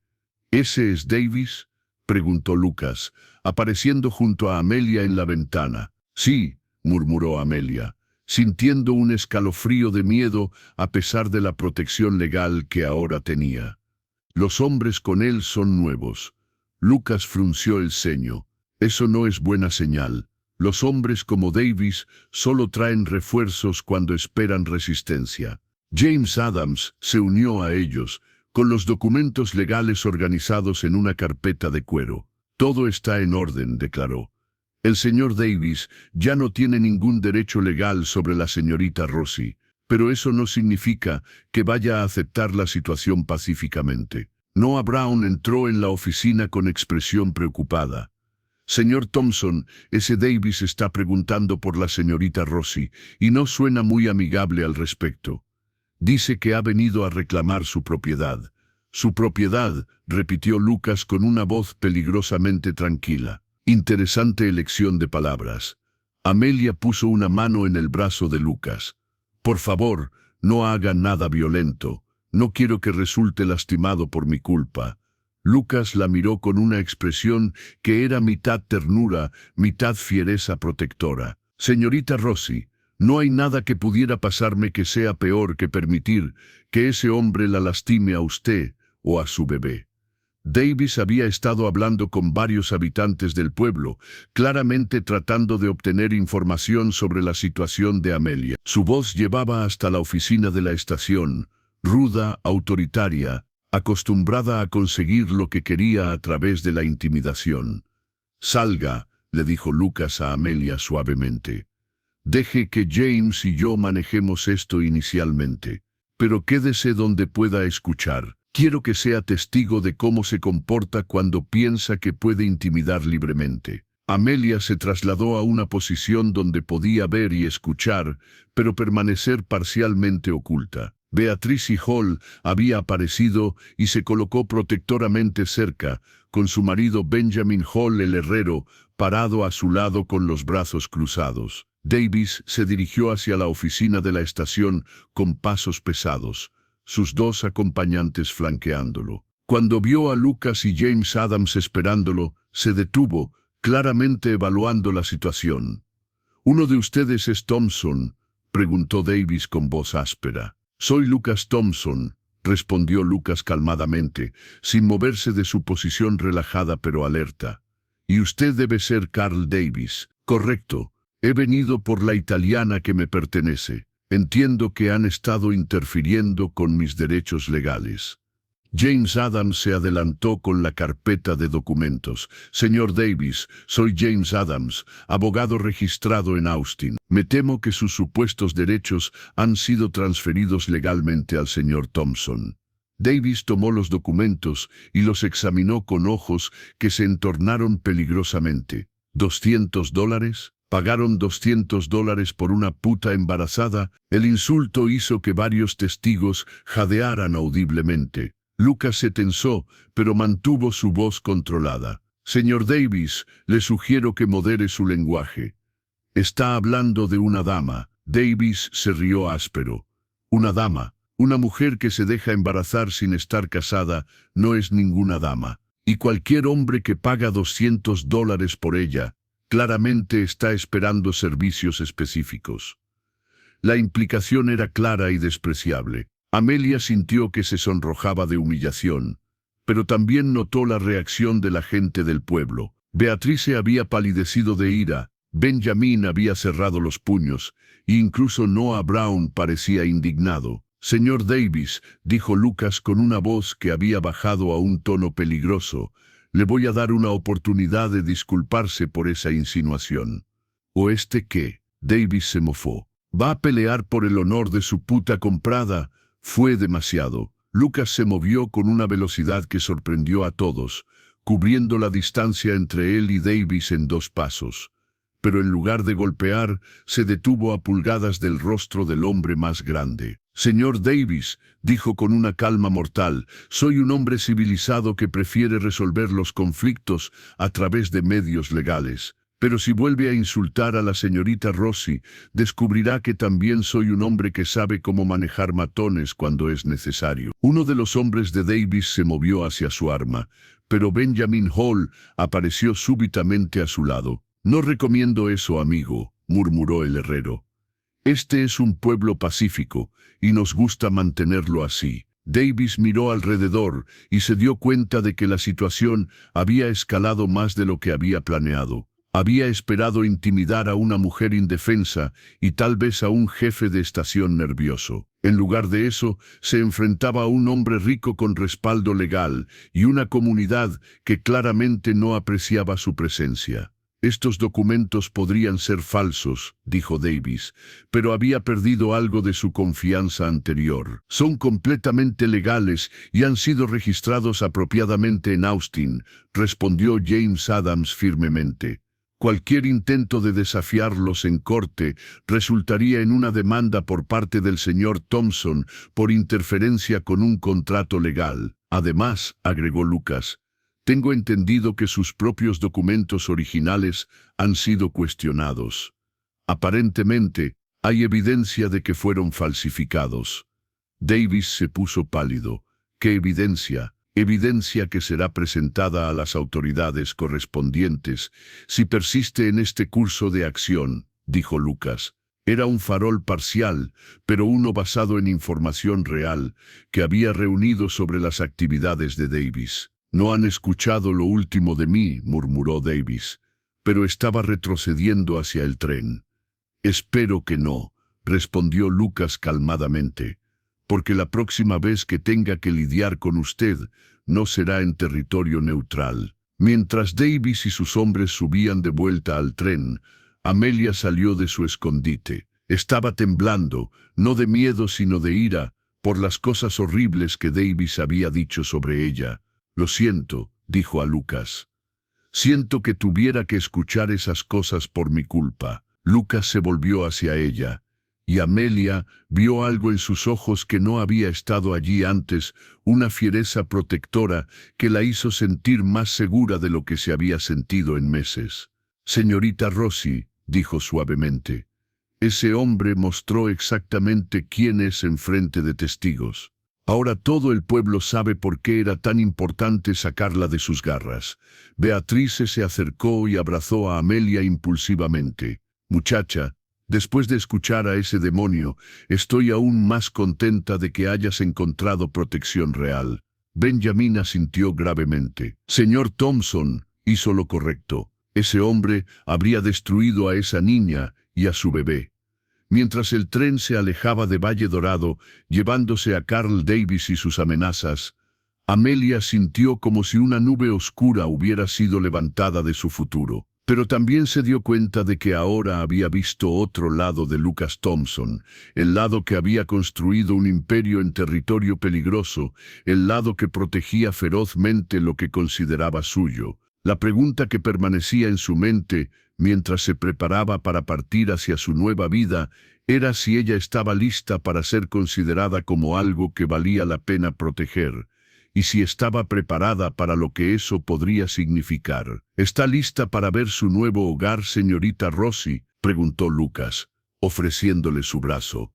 ¿Ese es Davis?, preguntó Lucas, apareciendo junto a Amelia en la ventana. Sí, murmuró Amelia, sintiendo un escalofrío de miedo a pesar de la protección legal que ahora tenía. Los hombres con él son nuevos. Lucas frunció el ceño. Eso no es buena señal. Los hombres como Davis solo traen refuerzos cuando esperan resistencia. James Adams se unió a ellos, con los documentos legales organizados en una carpeta de cuero. Todo está en orden, declaró. El señor Davis ya no tiene ningún derecho legal sobre la señorita Rossi, pero eso no significa que vaya a aceptar la situación pacíficamente. Noah Brown entró en la oficina con expresión preocupada. Señor Thompson, ese Davis está preguntando por la señorita Rossi y no suena muy amigable al respecto. Dice que ha venido a reclamar su propiedad. Su propiedad, repitió Lucas con una voz peligrosamente tranquila. Interesante elección de palabras. Amelia puso una mano en el brazo de Lucas. Por favor, no haga nada violento. No quiero que resulte lastimado por mi culpa. Lucas la miró con una expresión que era mitad ternura, mitad fiereza protectora. Señorita Rossi, no hay nada que pudiera pasarme que sea peor que permitir que ese hombre la lastime a usted o a su bebé. Davis había estado hablando con varios habitantes del pueblo, claramente tratando de obtener información sobre la situación de Amelia. Su voz llevaba hasta la oficina de la estación, ruda, autoritaria, acostumbrada a conseguir lo que quería a través de la intimidación. Salga, le dijo Lucas a Amelia suavemente. Deje que James y yo manejemos esto inicialmente, pero quédese donde pueda escuchar. Quiero que sea testigo de cómo se comporta cuando piensa que puede intimidar libremente. Amelia se trasladó a una posición donde podía ver y escuchar, pero permanecer parcialmente oculta. Beatrice Hall había aparecido y se colocó protectoramente cerca, con su marido Benjamin Hall el herrero, parado a su lado con los brazos cruzados. Davis se dirigió hacia la oficina de la estación con pasos pesados, sus dos acompañantes flanqueándolo. Cuando vio a Lucas y James Adams esperándolo, se detuvo, claramente evaluando la situación. «¿Uno de ustedes es Thompson?», preguntó Davis con voz áspera. «Soy Lucas Thompson», respondió Lucas calmadamente, sin moverse de su posición relajada pero alerta. «Y usted debe ser Carl Davis». «Correcto. He venido por la italiana que me pertenece. Entiendo que han estado interfiriendo con mis derechos legales». James Adams se adelantó con la carpeta de documentos. «Señor Davis, soy James Adams, abogado registrado en Austin. Me temo que sus supuestos derechos han sido transferidos legalmente al señor Thompson». Davis tomó los documentos y los examinó con ojos que se entornaron peligrosamente. $200. Pagaron $200 por una puta embarazada. El insulto hizo que varios testigos jadearan audiblemente. Lucas se tensó, pero mantuvo su voz controlada. «Señor Davis, le sugiero que modere su lenguaje. Está hablando de una dama». Davis se rió áspero. «Una dama. Una mujer que se deja embarazar sin estar casada no es ninguna dama. Y cualquier hombre que paga $200 por ella, claramente está esperando servicios específicos». La implicación era clara y despreciable. Amelia sintió que se sonrojaba de humillación, pero también notó la reacción de la gente del pueblo. Beatrice había palidecido de ira, Benjamin había cerrado los puños, e incluso Noah Brown parecía indignado. «Señor Davis», dijo Lucas con una voz que había bajado a un tono peligroso, «le voy a dar una oportunidad de disculparse por esa insinuación». «¿O qué?», Davis se mofó. «¿Va a pelear por el honor de su puta comprada?» Fue demasiado. Lucas se movió con una velocidad que sorprendió a todos, cubriendo la distancia entre él y Davis en 2 pasos. Pero en lugar de golpear, se detuvo a pulgadas del rostro del hombre más grande. «Señor Davis», dijo con una calma mortal, «soy un hombre civilizado que prefiere resolver los conflictos a través de medios legales. Pero si vuelve a insultar a la señorita Rossi, descubrirá que también soy un hombre que sabe cómo manejar matones cuando es necesario». Uno de los hombres de Davis se movió hacia su arma, pero Benjamin Hall apareció súbitamente a su lado. «No recomiendo eso, amigo», murmuró el herrero. «Este es un pueblo pacífico, y nos gusta mantenerlo así». Davis miró alrededor y se dio cuenta de que la situación había escalado más de lo que había planeado. Había esperado intimidar a una mujer indefensa y tal vez a un jefe de estación nervioso. En lugar de eso, se enfrentaba a un hombre rico con respaldo legal y una comunidad que claramente no apreciaba su presencia. «Estos documentos podrían ser falsos», dijo Davis, «pero había perdido algo de su confianza anterior. Son completamente legales y han sido registrados apropiadamente en Austin», respondió James Adams firmemente. «Cualquier intento de desafiarlos en corte resultaría en una demanda por parte del señor Thompson por interferencia con un contrato legal. Además», agregó Lucas, «tengo entendido que sus propios documentos originales han sido cuestionados. Aparentemente, hay evidencia de que fueron falsificados». Davis se puso pálido. «¿Qué evidencia?» «Evidencia que será presentada a las autoridades correspondientes si persiste en este curso de acción», dijo Lucas. Era un farol parcial, pero uno basado en información real que había reunido sobre las actividades de Davis. «No han escuchado lo último de mí», murmuró Davis, pero estaba retrocediendo hacia el tren. «Espero que no», respondió Lucas calmadamente, «porque la próxima vez que tenga que lidiar con usted, no será en territorio neutral». Mientras Davis y sus hombres subían de vuelta al tren, Amelia salió de su escondite. Estaba temblando, no de miedo sino de ira, por las cosas horribles que Davis había dicho sobre ella. «Lo siento», dijo a Lucas. «Siento que tuviera que escuchar esas cosas por mi culpa». Lucas se volvió hacia ella, y Amelia vio algo en sus ojos que no había estado allí antes, una fiereza protectora que la hizo sentir más segura de lo que se había sentido en meses. «Señorita Rossi», dijo suavemente, «ese hombre mostró exactamente quién es en frente de testigos. Ahora todo el pueblo sabe por qué era tan importante sacarla de sus garras». Beatrice se acercó y abrazó a Amelia impulsivamente. «Muchacha, después de escuchar a ese demonio, estoy aún más contenta de que hayas encontrado protección real». Benjamin asintió gravemente. «Señor Thompson hizo lo correcto. Ese hombre habría destruido a esa niña y a su bebé». Mientras el tren se alejaba de Valle Dorado, llevándose a Carl Davis y sus amenazas, Amelia sintió como si una nube oscura hubiera sido levantada de su futuro. Pero también se dio cuenta de que ahora había visto otro lado de Lucas Thompson, el lado que había construido un imperio en territorio peligroso, el lado que protegía ferozmente lo que consideraba suyo. La pregunta que permanecía en su mente mientras se preparaba para partir hacia su nueva vida era si ella estaba lista para ser considerada como algo que valía la pena proteger, y si estaba preparada para lo que eso podría significar. «¿Está lista para ver su nuevo hogar, señorita Rossi?», preguntó Lucas, ofreciéndole su brazo.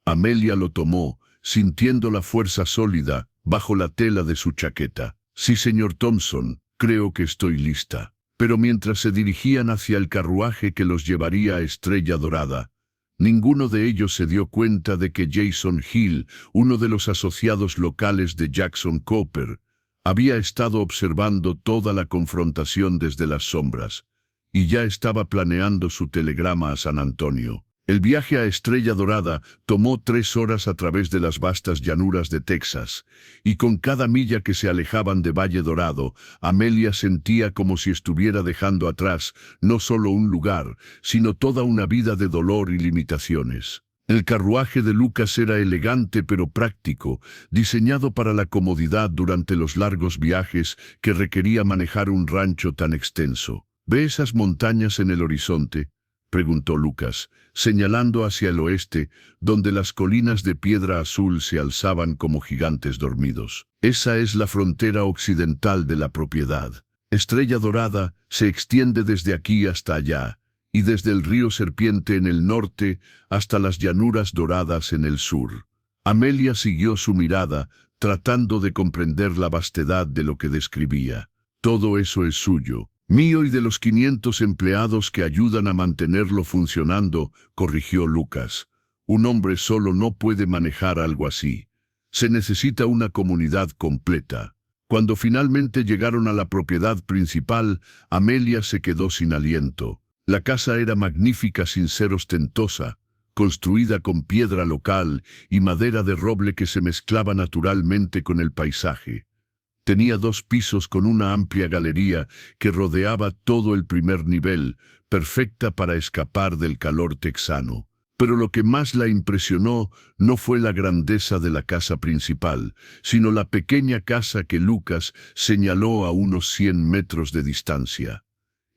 Amelia lo tomó, sintiendo la fuerza sólida bajo la tela de su chaqueta. «Sí, señor Thompson, creo que estoy lista». Pero mientras se dirigían hacia el carruaje que los llevaría a Estrella Dorada, Ninguno de ellos se dio cuenta de que Jason Hill, uno de los asociados locales de Jackson Cooper, había estado observando toda la confrontación desde las sombras, y ya estaba planeando su telegrama a San Antonio. El viaje a Estrella Dorada tomó 3 horas a través de las vastas llanuras de Texas, y con cada milla que se alejaban de Valle Dorado, Amelia sentía como si estuviera dejando atrás no solo un lugar, sino toda una vida de dolor y limitaciones. El carruaje de Lucas era elegante pero práctico, diseñado para la comodidad durante los largos viajes que requería manejar un rancho tan extenso. ¿Ve esas montañas en el horizonte?, preguntó Lucas, señalando hacia el oeste, donde las colinas de piedra azul se alzaban como gigantes dormidos. Esa es la frontera occidental de la propiedad. Estrella Dorada se extiende desde aquí hasta allá, y desde el río Serpiente en el norte hasta las llanuras doradas en el sur. Amelia siguió su mirada, tratando de comprender la vastedad de lo que describía. Todo eso es suyo. Mío y de los 500 empleados que ayudan a mantenerlo funcionando, corrigió Lucas. Un hombre solo no puede manejar algo así. Se necesita una comunidad completa. Cuando finalmente llegaron a la propiedad principal, Amelia se quedó sin aliento. La casa era magnífica sin ser ostentosa, construida con piedra local y madera de roble que se mezclaba naturalmente con el paisaje. Tenía 2 pisos con una amplia galería que rodeaba todo el primer nivel, perfecta para escapar del calor texano. Pero lo que más la impresionó no fue la grandeza de la casa principal, sino la pequeña casa que Lucas señaló a unos 100 metros de distancia.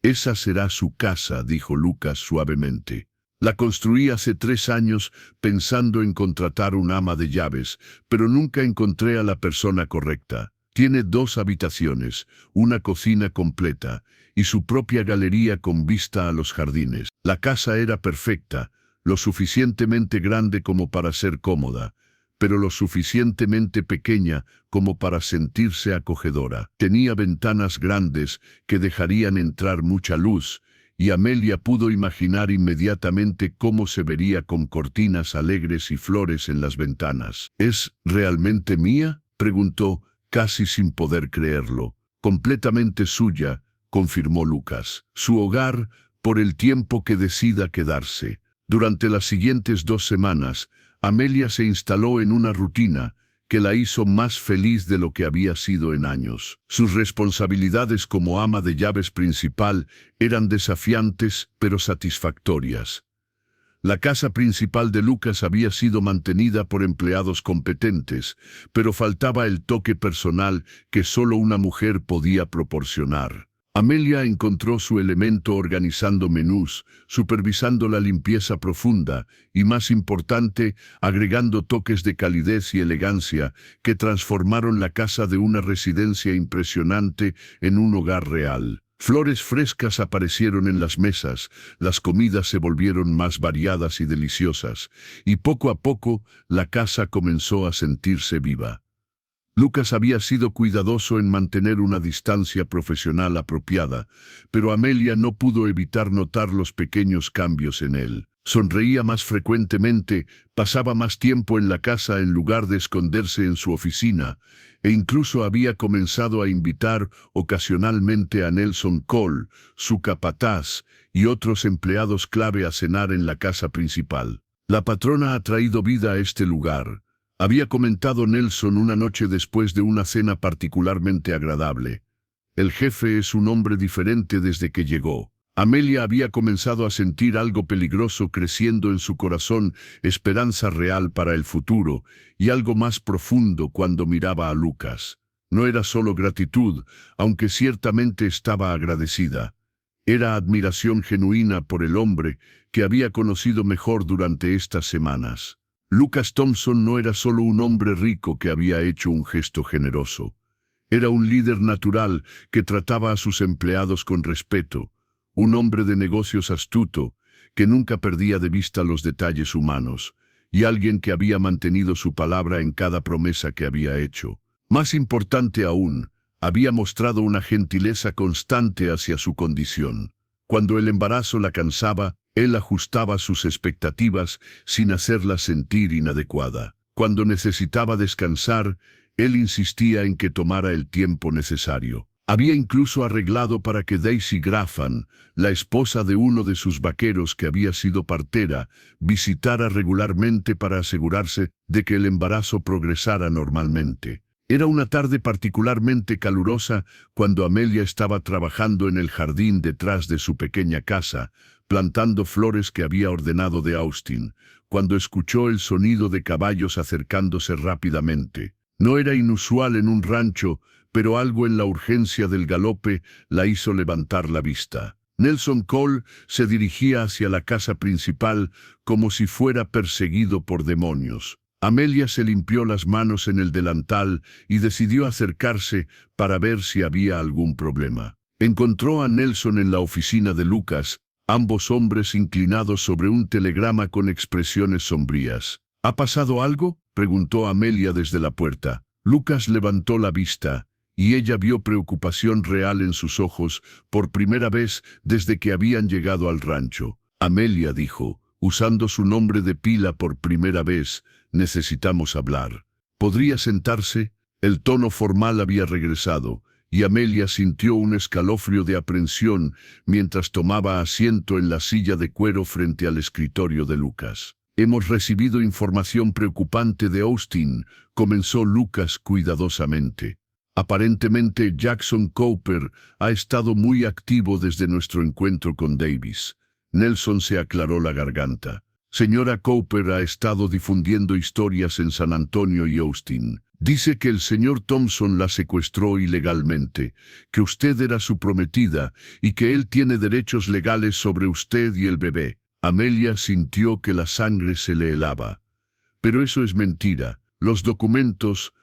«Esa será su casa», dijo Lucas suavemente. «La construí hace 3 años pensando en contratar un ama de llaves, pero nunca encontré a la persona correcta. Tiene 2 habitaciones, una cocina completa y su propia galería con vista a los jardines. La casa era perfecta, lo suficientemente grande como para ser cómoda, pero lo suficientemente pequeña como para sentirse acogedora. Tenía ventanas grandes que dejarían entrar mucha luz, y Amelia pudo imaginar inmediatamente cómo se vería con cortinas alegres y flores en las ventanas. «¿Es realmente mía?», preguntó, casi sin poder creerlo. «Completamente suya», confirmó Lucas. «Su hogar por el tiempo que decida quedarse». Durante las siguientes 2 semanas, Amelia se instaló en una rutina que la hizo más feliz de lo que había sido en años. Sus responsabilidades como ama de llaves principal eran desafiantes pero satisfactorias. La casa principal de Lucas había sido mantenida por empleados competentes, pero faltaba el toque personal que solo una mujer podía proporcionar. Amelia encontró su elemento organizando menús, supervisando la limpieza profunda y, más importante, agregando toques de calidez y elegancia que transformaron la casa de una residencia impresionante en un hogar real. Flores frescas aparecieron en las mesas, las comidas se volvieron más variadas y deliciosas, y poco a poco la casa comenzó a sentirse viva. Lucas había sido cuidadoso en mantener una distancia profesional apropiada, pero Amelia no pudo evitar notar los pequeños cambios en él. Sonreía más frecuentemente, pasaba más tiempo en la casa en lugar de esconderse en su oficina, e incluso había comenzado a invitar ocasionalmente a Nelson Cole, su capataz, y otros empleados clave a cenar en la casa principal. «La patrona ha traído vida a este lugar», había comentado Nelson una noche después de una cena particularmente agradable. «El jefe es un hombre diferente desde que llegó». Amelia había comenzado a sentir algo peligroso creciendo en su corazón, esperanza real para el futuro, y algo más profundo cuando miraba a Lucas. No era solo gratitud, aunque ciertamente estaba agradecida. Era admiración genuina por el hombre que había conocido mejor durante estas semanas. Lucas Thompson no era solo un hombre rico que había hecho un gesto generoso. Era un líder natural que trataba a sus empleados con respeto, un hombre de negocios astuto que nunca perdía de vista los detalles humanos, y alguien que había mantenido su palabra en cada promesa que había hecho. Más importante aún, había mostrado una gentileza constante hacia su condición. Cuando el embarazo la cansaba, Él ajustaba sus expectativas sin hacerla sentir inadecuada. Cuando necesitaba descansar, él insistía en que tomara el tiempo necesario. Había incluso arreglado para que Daisy Graffan, la esposa de uno de sus vaqueros que había sido partera, visitara regularmente para asegurarse de que el embarazo progresara normalmente. Era una tarde particularmente calurosa cuando Amelia estaba trabajando en el jardín detrás de su pequeña casa, plantando flores que había ordenado de Austin, cuando escuchó el sonido de caballos acercándose rápidamente. No era inusual en un rancho, pero algo en la urgencia del galope la hizo levantar la vista. Nelson Cole se dirigía hacia la casa principal como si fuera perseguido por demonios. Amelia se limpió las manos en el delantal y decidió acercarse para ver si había algún problema. Encontró a Nelson en la oficina de Lucas, ambos hombres inclinados sobre un telegrama con expresiones sombrías. ¿Ha pasado algo?, preguntó Amelia desde la puerta. Lucas levantó la vista, y ella vio preocupación real en sus ojos por primera vez desde que habían llegado al rancho. Amelia dijo, usando su nombre de pila por primera vez, necesitamos hablar. ¿Podría sentarse? El tono formal había regresado, y Amelia sintió un escalofrío de aprensión mientras tomaba asiento en la silla de cuero frente al escritorio de Lucas. Hemos recibido información preocupante de Austin, comenzó Lucas cuidadosamente. Aparentemente Jackson Cooper ha estado muy activo desde nuestro encuentro con Davis. Nelson se aclaró la garganta. Señora Cooper ha estado difundiendo historias en San Antonio y Austin. Dice que el señor Thompson la secuestró ilegalmente, que usted era su prometida y que él tiene derechos legales sobre usted y el bebé. Amelia sintió que la sangre se le helaba. Pero eso es mentira. Los documentos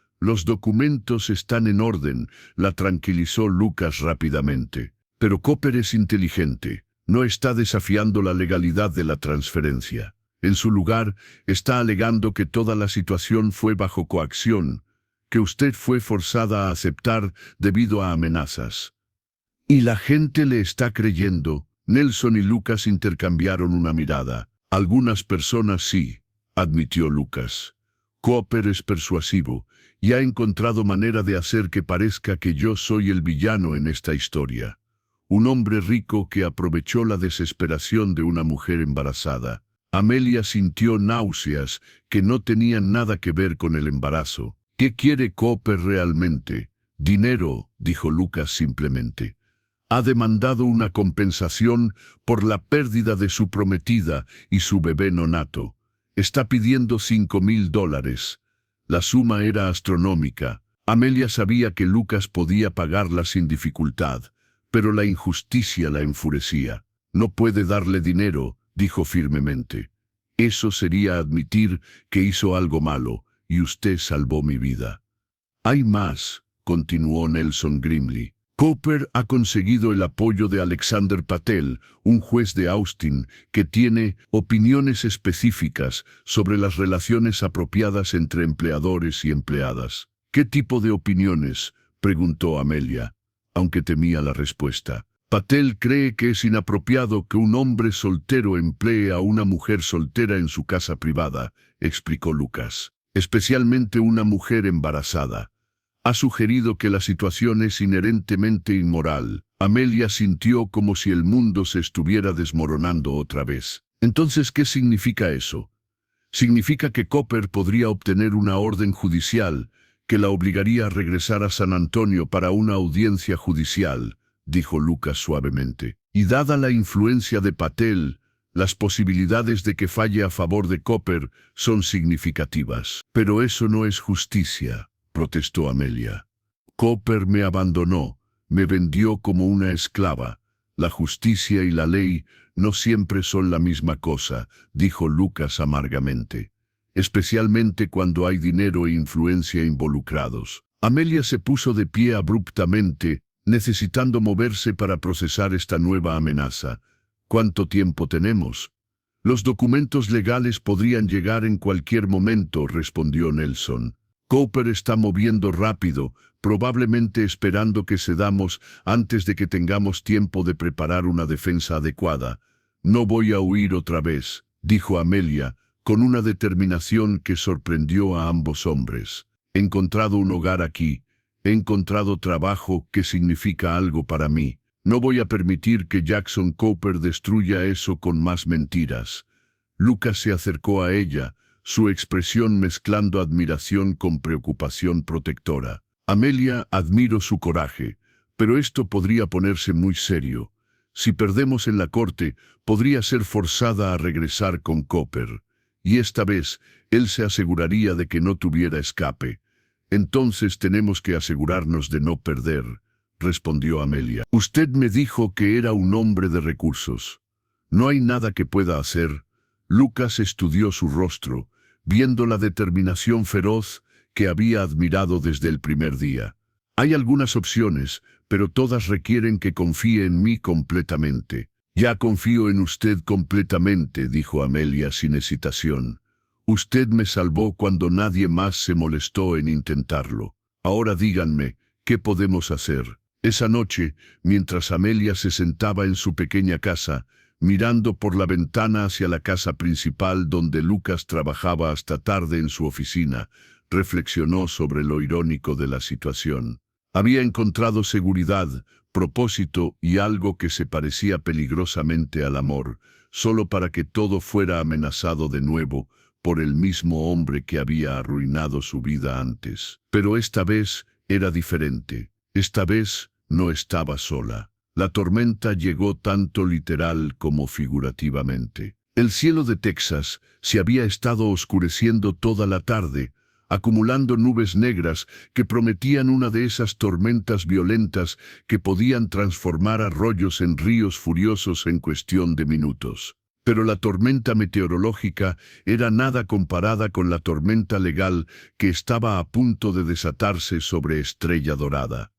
están en orden, la tranquilizó Lucas rápidamente. Pero Cooper es inteligente. No está desafiando la legalidad de la transferencia. En su lugar, está alegando que toda la situación fue bajo coacción, que usted fue forzada a aceptar debido a amenazas. Y la gente le está creyendo. Nelson y Lucas intercambiaron una mirada. Algunas personas sí, admitió Lucas. Cooper es persuasivo y ha encontrado manera de hacer que parezca que yo soy el villano en esta historia. Un hombre rico que aprovechó la desesperación de una mujer embarazada. Amelia sintió náuseas que no tenían nada que ver con el embarazo. ¿Qué quiere Cooper realmente? Dinero, dijo Lucas simplemente. Ha demandado una compensación por la pérdida de su prometida y su bebé nonato. Está pidiendo $5,000. La suma era astronómica. Amelia sabía que Lucas podía pagarla sin dificultad, pero la injusticia la enfurecía. No puede darle dinero, dijo firmemente. Eso sería admitir que hizo algo malo, y usted salvó mi vida. Hay más, continuó Nelson Grimley. Cooper ha conseguido el apoyo de Alexander Patel, un juez de Austin, que tiene opiniones específicas sobre las relaciones apropiadas entre empleadores y empleadas. ¿Qué tipo de opiniones?, preguntó Amelia, aunque temía la respuesta. Patel cree que es inapropiado que un hombre soltero emplee a una mujer soltera en su casa privada, explicó Lucas, especialmente una mujer embarazada. Ha sugerido que la situación es inherentemente inmoral. Amelia sintió como si el mundo se estuviera desmoronando otra vez. Entonces, ¿qué significa eso? Significa que Cooper podría obtener una orden judicial que la obligaría a regresar a San Antonio para una audiencia judicial, dijo Lucas suavemente. Y dada la influencia de Patel, las posibilidades de que falle a favor de Cooper son significativas. Pero eso no es justicia, protestó Amelia. Cooper me abandonó, me vendió como una esclava. La justicia y la ley no siempre son la misma cosa, dijo Lucas amargamente, especialmente cuando hay dinero e influencia involucrados. Amelia se puso de pie abruptamente, necesitando moverse para procesar esta nueva amenaza. ¿Cuánto tiempo tenemos? Los documentos legales podrían llegar en cualquier momento, respondió Nelson. Cooper está moviendo rápido, probablemente esperando que cedamos antes de que tengamos tiempo de preparar una defensa adecuada. No voy a huir otra vez, dijo Amelia, con una determinación que sorprendió a ambos hombres. He encontrado un hogar aquí. He encontrado trabajo que significa algo para mí. No voy a permitir que Jackson Cooper destruya eso con más mentiras. Lucas se acercó a ella, su expresión mezclando admiración con preocupación protectora. Amelia, admiro su coraje, pero esto podría ponerse muy serio. Si perdemos en la corte, podría ser forzada a regresar con Cooper. Y esta vez, él se aseguraría de que no tuviera escape. Entonces tenemos que asegurarnos de no perder, respondió Amelia. Usted me dijo que era un hombre de recursos. No hay nada que pueda hacer. Lucas estudió su rostro, viendo la determinación feroz que había admirado desde el primer día. Hay algunas opciones, pero todas requieren que confíe en mí completamente. Ya confío en usted completamente, dijo Amelia sin hesitación. Usted me salvó cuando nadie más se molestó en intentarlo. Ahora díganme, ¿qué podemos hacer? Esa noche, mientras Amelia se sentaba en su pequeña casa, mirando por la ventana hacia la casa principal donde Lucas trabajaba hasta tarde en su oficina, reflexionó sobre lo irónico de la situación. Había encontrado seguridad, propósito y algo que se parecía peligrosamente al amor, solo para que todo fuera amenazado de nuevo por el mismo hombre que había arruinado su vida antes. Pero esta vez era diferente. Esta vez no estaba sola. La tormenta llegó tanto literal como figurativamente. El cielo de Texas se había estado oscureciendo toda la tarde, acumulando nubes negras que prometían una de esas tormentas violentas que podían transformar arroyos en ríos furiosos en cuestión de minutos. Pero la tormenta meteorológica era nada comparada con la tormenta legal que estaba a punto de desatarse sobre Estrella Dorada.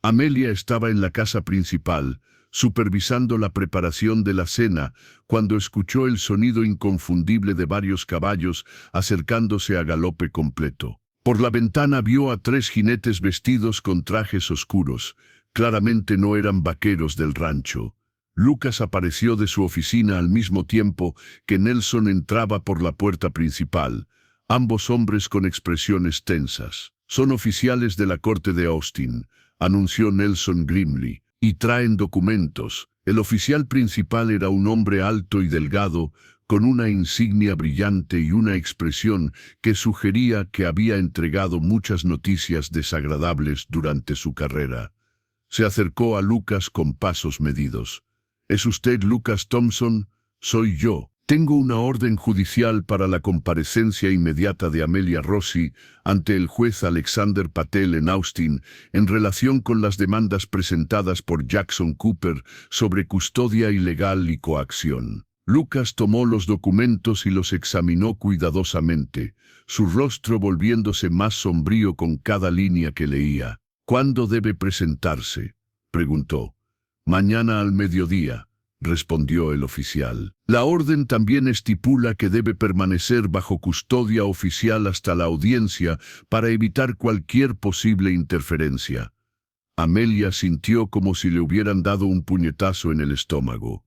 Amelia estaba en la casa principal, supervisando la preparación de la cena, cuando escuchó el sonido inconfundible de varios caballos acercándose a galope completo. Por la ventana vio a 3 jinetes vestidos con trajes oscuros. Claramente no eran vaqueros del rancho. Lucas apareció de su oficina al mismo tiempo que Nelson entraba por la puerta principal, ambos hombres con expresiones tensas. Son oficiales de la corte de Austin, anunció Nelson grimly, y traen documentos. El oficial principal era un hombre alto y delgado, con una insignia brillante y una expresión que sugería que había entregado muchas noticias desagradables durante su carrera. Se acercó a Lucas con pasos medidos. ¿Es usted Lucas Thompson? Soy yo. Tengo una orden judicial para la comparecencia inmediata de Amelia Rossi ante el juez Alexander Patel en Austin en relación con las demandas presentadas por Jackson Cooper sobre custodia ilegal y coacción. Lucas tomó los documentos y los examinó cuidadosamente, su rostro volviéndose más sombrío con cada línea que leía. ¿Cuándo debe presentarse?, preguntó. Mañana al mediodía, respondió el oficial. La orden también estipula que debe permanecer bajo custodia oficial hasta la audiencia para evitar cualquier posible interferencia. Amelia sintió como si le hubieran dado un puñetazo en el estómago.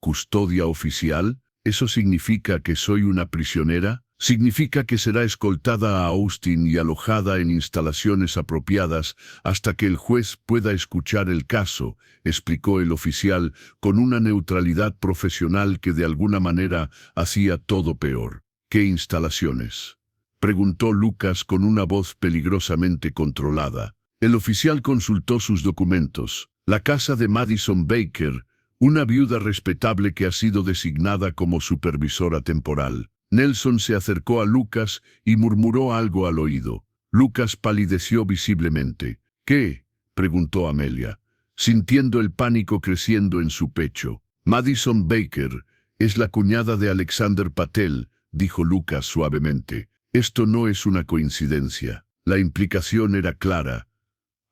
¿Custodia oficial? ¿Eso significa que soy una prisionera? Significa que será escoltada a Austin y alojada en instalaciones apropiadas hasta que el juez pueda escuchar el caso, explicó el oficial con una neutralidad profesional que de alguna manera hacía todo peor. ¿Qué instalaciones?, preguntó Lucas con una voz peligrosamente controlada. El oficial consultó sus documentos. La casa de Madison Baker, una viuda respetable que ha sido designada como supervisora temporal. Nelson se acercó a Lucas y murmuró algo al oído. Lucas palideció visiblemente. ¿Qué?, preguntó Amelia, sintiendo el pánico creciendo en su pecho. Madison Baker es la cuñada de Alexander Patel, dijo Lucas suavemente. Esto no es una coincidencia. La implicación era clara.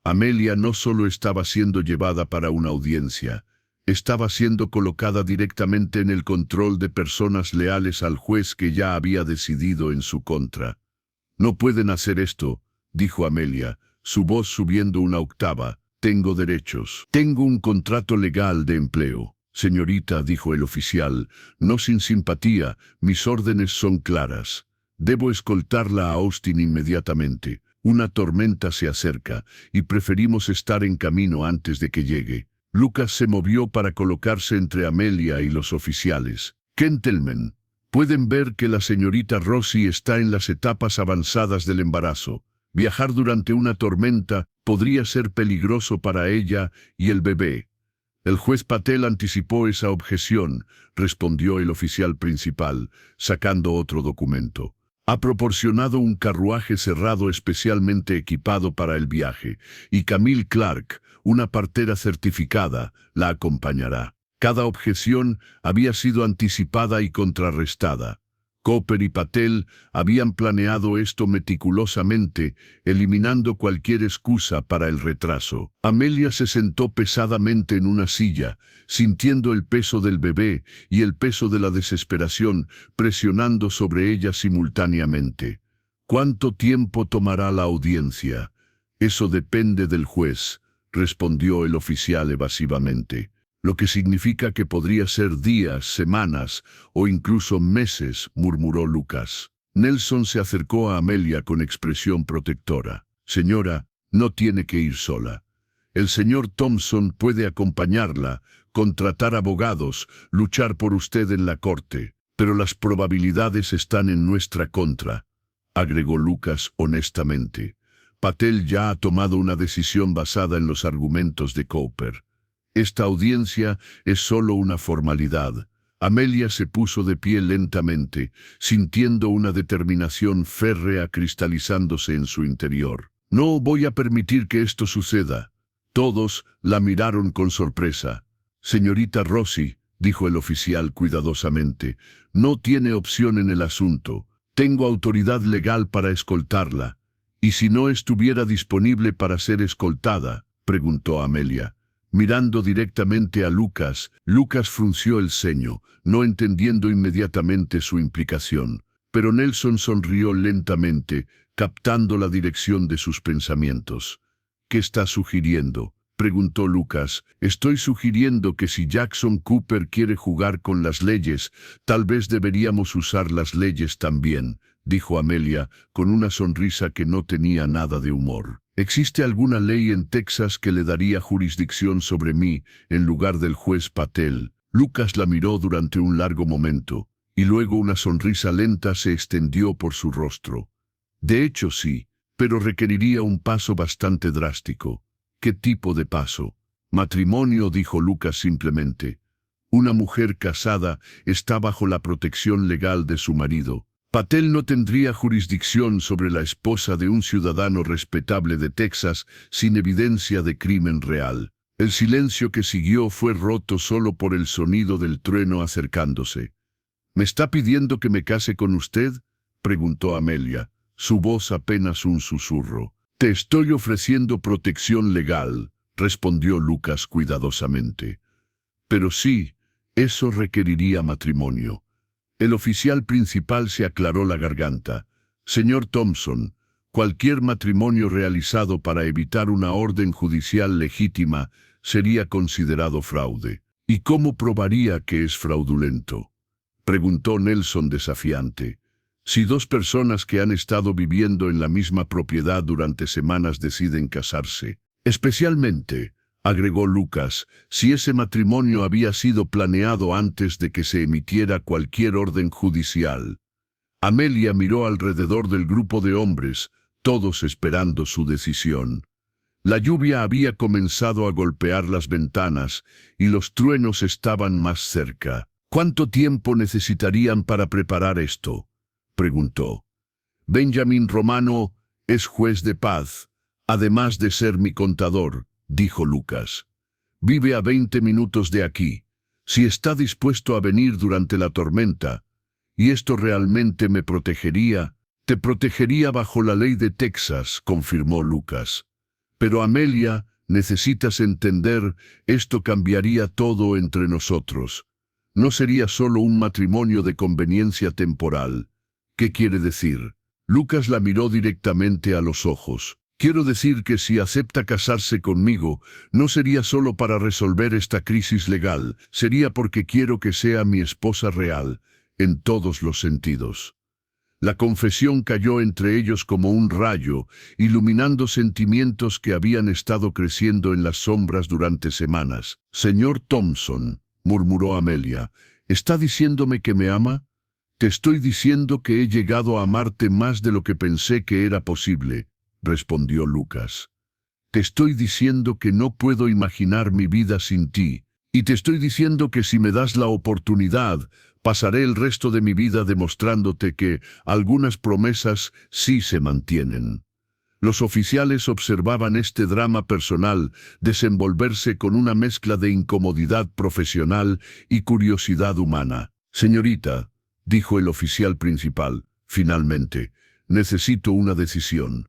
Amelia no solo estaba siendo llevada para una audiencia, estaba siendo colocada directamente en el control de personas leales al juez que ya había decidido en su contra. No pueden hacer esto, dijo Amelia, su voz subiendo una octava. Tengo derechos. Tengo un contrato legal de empleo. Señorita, dijo el oficial, no sin simpatía, mis órdenes son claras. Debo escoltarla a Austin inmediatamente. Una tormenta se acerca, y preferimos estar en camino antes de que llegue. Lucas se movió para colocarse entre Amelia y los oficiales. Gentlemen, pueden ver que la señorita Rossi está en las etapas avanzadas del embarazo. Viajar durante una tormenta podría ser peligroso para ella y el bebé. El juez Patel anticipó esa objeción, respondió el oficial principal, sacando otro documento. Ha proporcionado un carruaje cerrado especialmente equipado para el viaje, y Camille Clark, una partera certificada, la acompañará. Cada objeción había sido anticipada y contrarrestada. Cooper y Patel habían planeado esto meticulosamente, eliminando cualquier excusa para el retraso. Amelia se sentó pesadamente en una silla, sintiendo el peso del bebé y el peso de la desesperación presionando sobre ella simultáneamente. ¿Cuánto tiempo tomará la audiencia? Eso depende del juez, respondió el oficial evasivamente. Lo que significa que podría ser días, semanas o incluso meses, murmuró Lucas. Nelson se acercó a Amelia con expresión protectora. Señora, no tiene que ir sola. El señor Thompson puede acompañarla, contratar abogados, luchar por usted en la corte, pero las probabilidades están en nuestra contra, agregó Lucas honestamente. Patel ya ha tomado una decisión basada en los argumentos de Cooper. Esta audiencia es solo una formalidad. Amelia se puso de pie lentamente, sintiendo una determinación férrea cristalizándose en su interior. No voy a permitir que esto suceda. Todos la miraron con sorpresa. Señorita Rossi, dijo el oficial cuidadosamente, no tiene opción en el asunto. Tengo autoridad legal para escoltarla. ¿Y si no estuviera disponible para ser escoltada?, preguntó Amelia. Mirando directamente a Lucas, Lucas frunció el ceño, no entendiendo inmediatamente su implicación. Pero Nelson sonrió lentamente, captando la dirección de sus pensamientos. ¿Qué está sugiriendo?, preguntó Lucas. Estoy sugiriendo que si Jackson Cooper quiere jugar con las leyes, tal vez deberíamos usar las leyes también, dijo Amelia, con una sonrisa que no tenía nada de humor. ¿Existe alguna ley en Texas que le daría jurisdicción sobre mí en lugar del juez Patel? Lucas la miró durante un largo momento, y luego una sonrisa lenta se extendió por su rostro. De hecho sí, pero requeriría un paso bastante drástico. ¿Qué tipo de paso? Matrimonio, dijo Lucas simplemente. Una mujer casada está bajo la protección legal de su marido. Patel no tendría jurisdicción sobre la esposa de un ciudadano respetable de Texas sin evidencia de crimen real. El silencio que siguió fue roto solo por el sonido del trueno acercándose. ¿Me está pidiendo que me case con usted?, preguntó Amelia, su voz apenas un susurro. Te estoy ofreciendo protección legal, respondió Lucas cuidadosamente. Pero sí, eso requeriría matrimonio. El oficial principal se aclaró la garganta. Señor Thompson, cualquier matrimonio realizado para evitar una orden judicial legítima sería considerado fraude. ¿Y cómo probaría que es fraudulento?, preguntó Nelson desafiante. Si dos personas que han estado viviendo en la misma propiedad durante semanas deciden casarse, especialmente, agregó Lucas, si ese matrimonio había sido planeado antes de que se emitiera cualquier orden judicial. Amelia miró alrededor del grupo de hombres, todos esperando su decisión. La lluvia había comenzado a golpear las ventanas y los truenos estaban más cerca. ¿Cuánto tiempo necesitarían para preparar esto?, preguntó. Benjamin Romano es juez de paz, además de ser mi contador, dijo Lucas. Vive a 20 minutos de aquí. Si está dispuesto a venir durante la tormenta, y esto realmente me protegería, te protegería bajo la ley de Texas, confirmó Lucas. Pero Amelia, necesitas entender, esto cambiaría todo entre nosotros. No sería solo un matrimonio de conveniencia temporal. ¿Qué quiere decir? Lucas la miró directamente a los ojos. Quiero decir que si acepta casarse conmigo, no sería solo para resolver esta crisis legal, sería porque quiero que sea mi esposa real, en todos los sentidos. La confesión cayó entre ellos como un rayo, iluminando sentimientos que habían estado creciendo en las sombras durante semanas. «Señor Thompson», murmuró Amelia, ¿está diciéndome que me ama? «Te estoy diciendo que he llegado a amarte más de lo que pensé que era posible», respondió Lucas. «Te estoy diciendo que no puedo imaginar mi vida sin ti, y te estoy diciendo que si me das la oportunidad, pasaré el resto de mi vida demostrándote que algunas promesas sí se mantienen». Los oficiales observaban este drama personal desenvolverse con una mezcla de incomodidad profesional y curiosidad humana. «Señorita», dijo el oficial principal, finalmente, «necesito una decisión.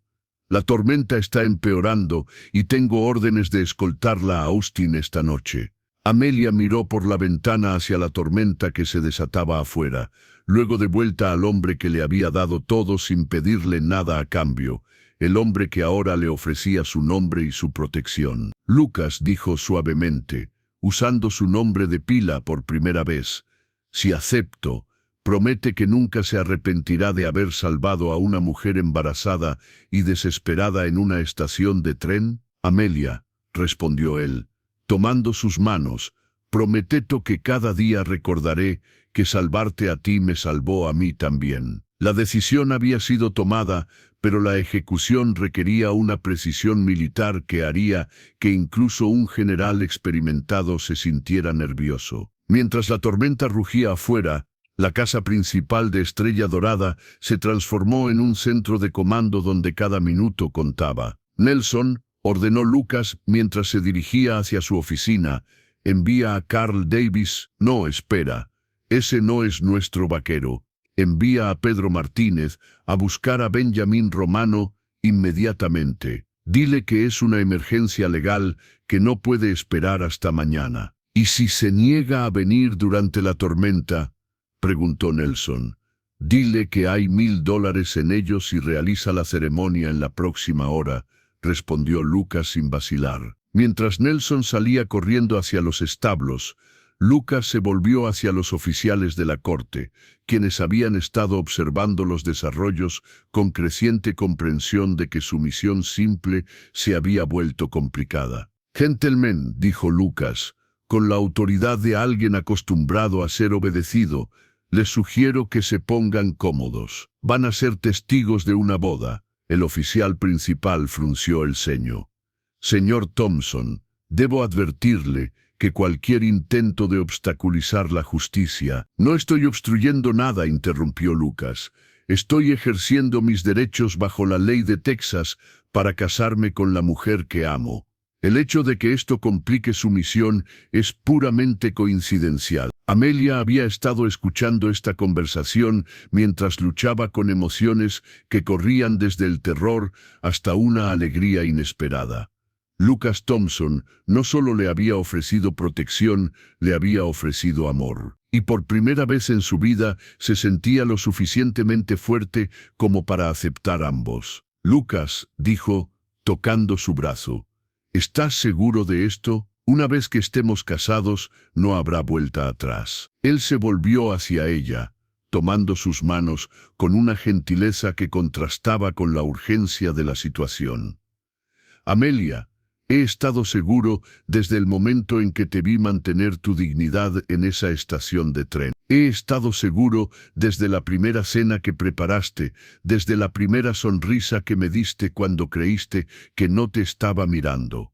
La tormenta está empeorando y tengo órdenes de escoltarla a Austin esta noche». Amelia miró por la ventana hacia la tormenta que se desataba afuera, luego de vuelta al hombre que le había dado todo sin pedirle nada a cambio, el hombre que ahora le ofrecía su nombre y su protección. «Lucas», dijo suavemente, usando su nombre de pila por primera vez, «si acepto, promete que nunca se arrepentirá de haber salvado a una mujer embarazada y desesperada en una estación de tren». «Amelia», respondió él, tomando sus manos, «prometo que cada día recordaré que salvarte a ti me salvó a mí también». La decisión había sido tomada, pero la ejecución requería una precisión militar que haría que incluso un general experimentado se sintiera nervioso. Mientras la tormenta rugía afuera, la casa principal de Estrella Dorada se transformó en un centro de comando donde cada minuto contaba. «Nelson», ordenó Lucas mientras se dirigía hacia su oficina, «envía a Carl Davis». «No, espera. Ese no es nuestro vaquero. Envía a Pedro Martínez a buscar a Benjamín Romano inmediatamente. Dile que es una emergencia legal que no puede esperar hasta mañana». «¿Y si se niega a venir durante la tormenta?», preguntó Nelson. «Dile que hay $1000 en ellos y realiza la ceremonia en la próxima hora», respondió Lucas sin vacilar. Mientras Nelson salía corriendo hacia los establos, Lucas se volvió hacia los oficiales de la corte, quienes habían estado observando los desarrollos con creciente comprensión de que su misión simple se había vuelto complicada. «Gentlemen», dijo Lucas, con la autoridad de alguien acostumbrado a ser obedecido, «les sugiero que se pongan cómodos. Van a ser testigos de una boda». El oficial principal frunció el ceño. «Señor Thompson, debo advertirle que cualquier intento de obstaculizar la justicia». «No estoy obstruyendo nada», interrumpió Lucas. «Estoy ejerciendo mis derechos bajo la ley de Texas para casarme con la mujer que amo. El hecho de que esto complique su misión es puramente coincidencial». Amelia había estado escuchando esta conversación mientras luchaba con emociones que corrían desde el terror hasta una alegría inesperada. Lucas Thompson no solo le había ofrecido protección, le había ofrecido amor. Y por primera vez en su vida se sentía lo suficientemente fuerte como para aceptar ambos. «Lucas», dijo, tocando su brazo, «¿estás seguro de esto? Una vez que estemos casados, no habrá vuelta atrás». Él se volvió hacia ella, tomando sus manos con una gentileza que contrastaba con la urgencia de la situación. «Amelia, he estado seguro desde el momento en que te vi mantener tu dignidad en esa estación de tren. He estado seguro desde la primera cena que preparaste, desde la primera sonrisa que me diste cuando creíste que no te estaba mirando».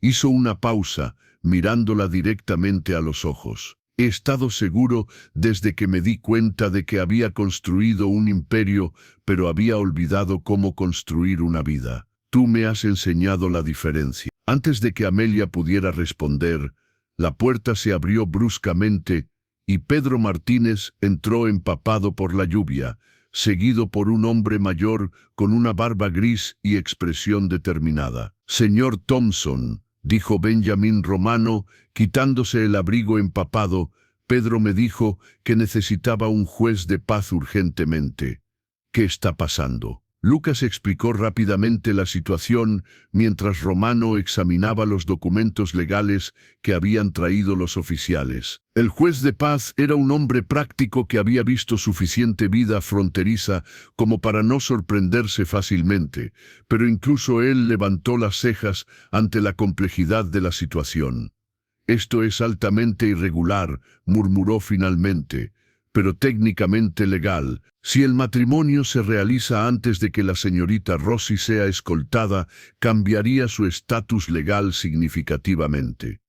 Hizo una pausa, mirándola directamente a los ojos. «He estado seguro desde que me di cuenta de que había construido un imperio, pero había olvidado cómo construir una vida. Tú me has enseñado la diferencia». Antes de que Amelia pudiera responder, la puerta se abrió bruscamente y Pedro Martínez entró empapado por la lluvia, seguido por un hombre mayor con una barba gris y expresión determinada. «Señor Thompson», dijo Benjamín Romano, quitándose el abrigo empapado, «Pedro me dijo que necesitaba un juez de paz urgentemente». «¿Qué está pasando?». Lucas explicó rápidamente la situación mientras Romano examinaba los documentos legales que habían traído los oficiales. El juez de paz era un hombre práctico que había visto suficiente vida fronteriza como para no sorprenderse fácilmente, pero incluso él levantó las cejas ante la complejidad de la situación. «Esto es altamente irregular», murmuró finalmente, «pero técnicamente legal. Si el matrimonio se realiza antes de que la señorita Rossi sea escoltada, cambiaría su estatus legal significativamente».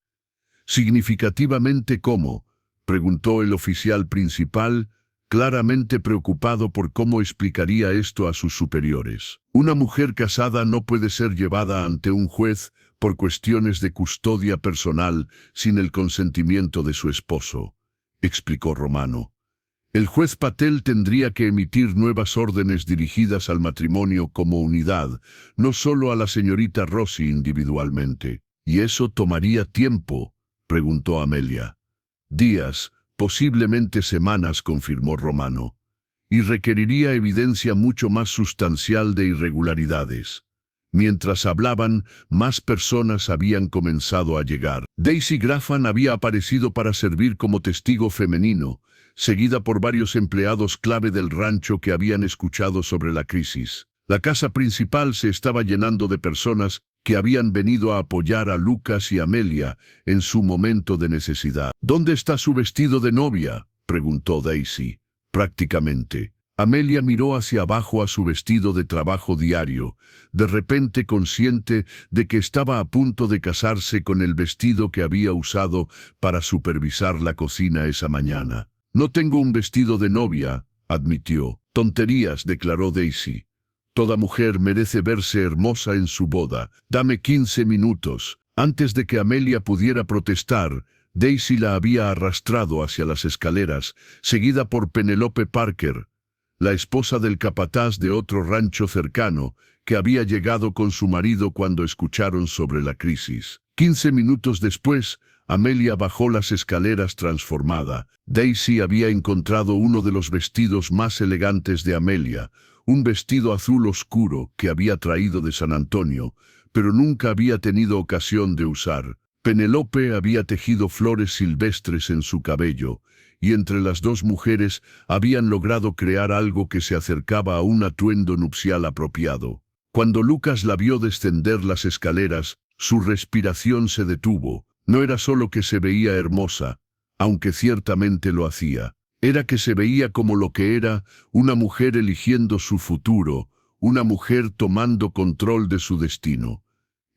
«¿Significativamente cómo?», preguntó el oficial principal, claramente preocupado por cómo explicaría esto a sus superiores. «Una mujer casada no puede ser llevada ante un juez por cuestiones de custodia personal sin el consentimiento de su esposo», explicó Romano. «El juez Patel tendría que emitir nuevas órdenes dirigidas al matrimonio como unidad, no solo a la señorita Rossi individualmente». «¿Y eso tomaría tiempo?», preguntó Amelia. «Días, posiblemente semanas», confirmó Romano. «Y requeriría evidencia mucho más sustancial de irregularidades». Mientras hablaban, más personas habían comenzado a llegar. Daisy Graffan había aparecido para servir como testigo femenino, seguida por varios empleados clave del rancho que habían escuchado sobre la crisis. La casa principal se estaba llenando de personas que habían venido a apoyar a Lucas y Amelia en su momento de necesidad. «¿Dónde está su vestido de novia?», preguntó Daisy. «Prácticamente». Amelia miró hacia abajo a su vestido de trabajo diario, de repente consciente de que estaba a punto de casarse con el vestido que había usado para supervisar la cocina esa mañana. «No tengo un vestido de novia», admitió. «Tonterías», declaró Daisy. «Toda mujer merece verse hermosa en su boda. Dame 15 minutos». Antes de que Amelia pudiera protestar, Daisy la había arrastrado hacia las escaleras, seguida por Penelope Parker, la esposa del capataz de otro rancho cercano, que había llegado con su marido cuando escucharon sobre la crisis. 15 minutos después, Amelia bajó las escaleras transformada. Daisy había encontrado uno de los vestidos más elegantes de Amelia, un vestido azul oscuro que había traído de San Antonio, pero nunca había tenido ocasión de usar. Penelope había tejido flores silvestres en su cabello, y entre las dos mujeres habían logrado crear algo que se acercaba a un atuendo nupcial apropiado. Cuando Lucas la vio descender las escaleras, su respiración se detuvo. No era solo que se veía hermosa, aunque ciertamente lo hacía. Era que se veía como lo que era, una mujer eligiendo su futuro, una mujer tomando control de su destino.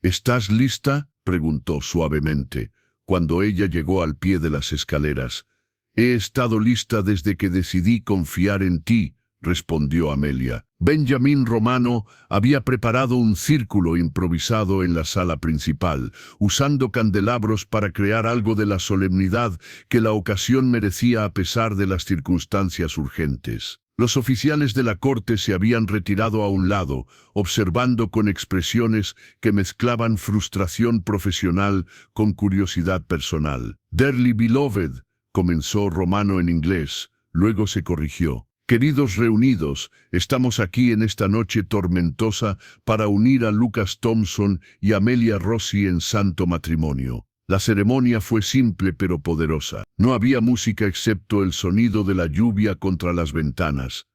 «¿Estás lista?», preguntó suavemente, cuando ella llegó al pie de las escaleras. «He estado lista desde que decidí confiar en ti», respondió Amelia. Benjamín Romano había preparado un círculo improvisado en la sala principal, usando candelabros para crear algo de la solemnidad que la ocasión merecía a pesar de las circunstancias urgentes. Los oficiales de la corte se habían retirado a un lado, observando con expresiones que mezclaban frustración profesional con curiosidad personal. «Dearly beloved», comenzó Romano en inglés, luego se corrigió. «Queridos reunidos, estamos aquí en esta noche tormentosa para unir a Lucas Thompson y Amelia Rossi en santo matrimonio». La ceremonia fue simple pero poderosa. No había música excepto el sonido de la lluvia contra las ventanas.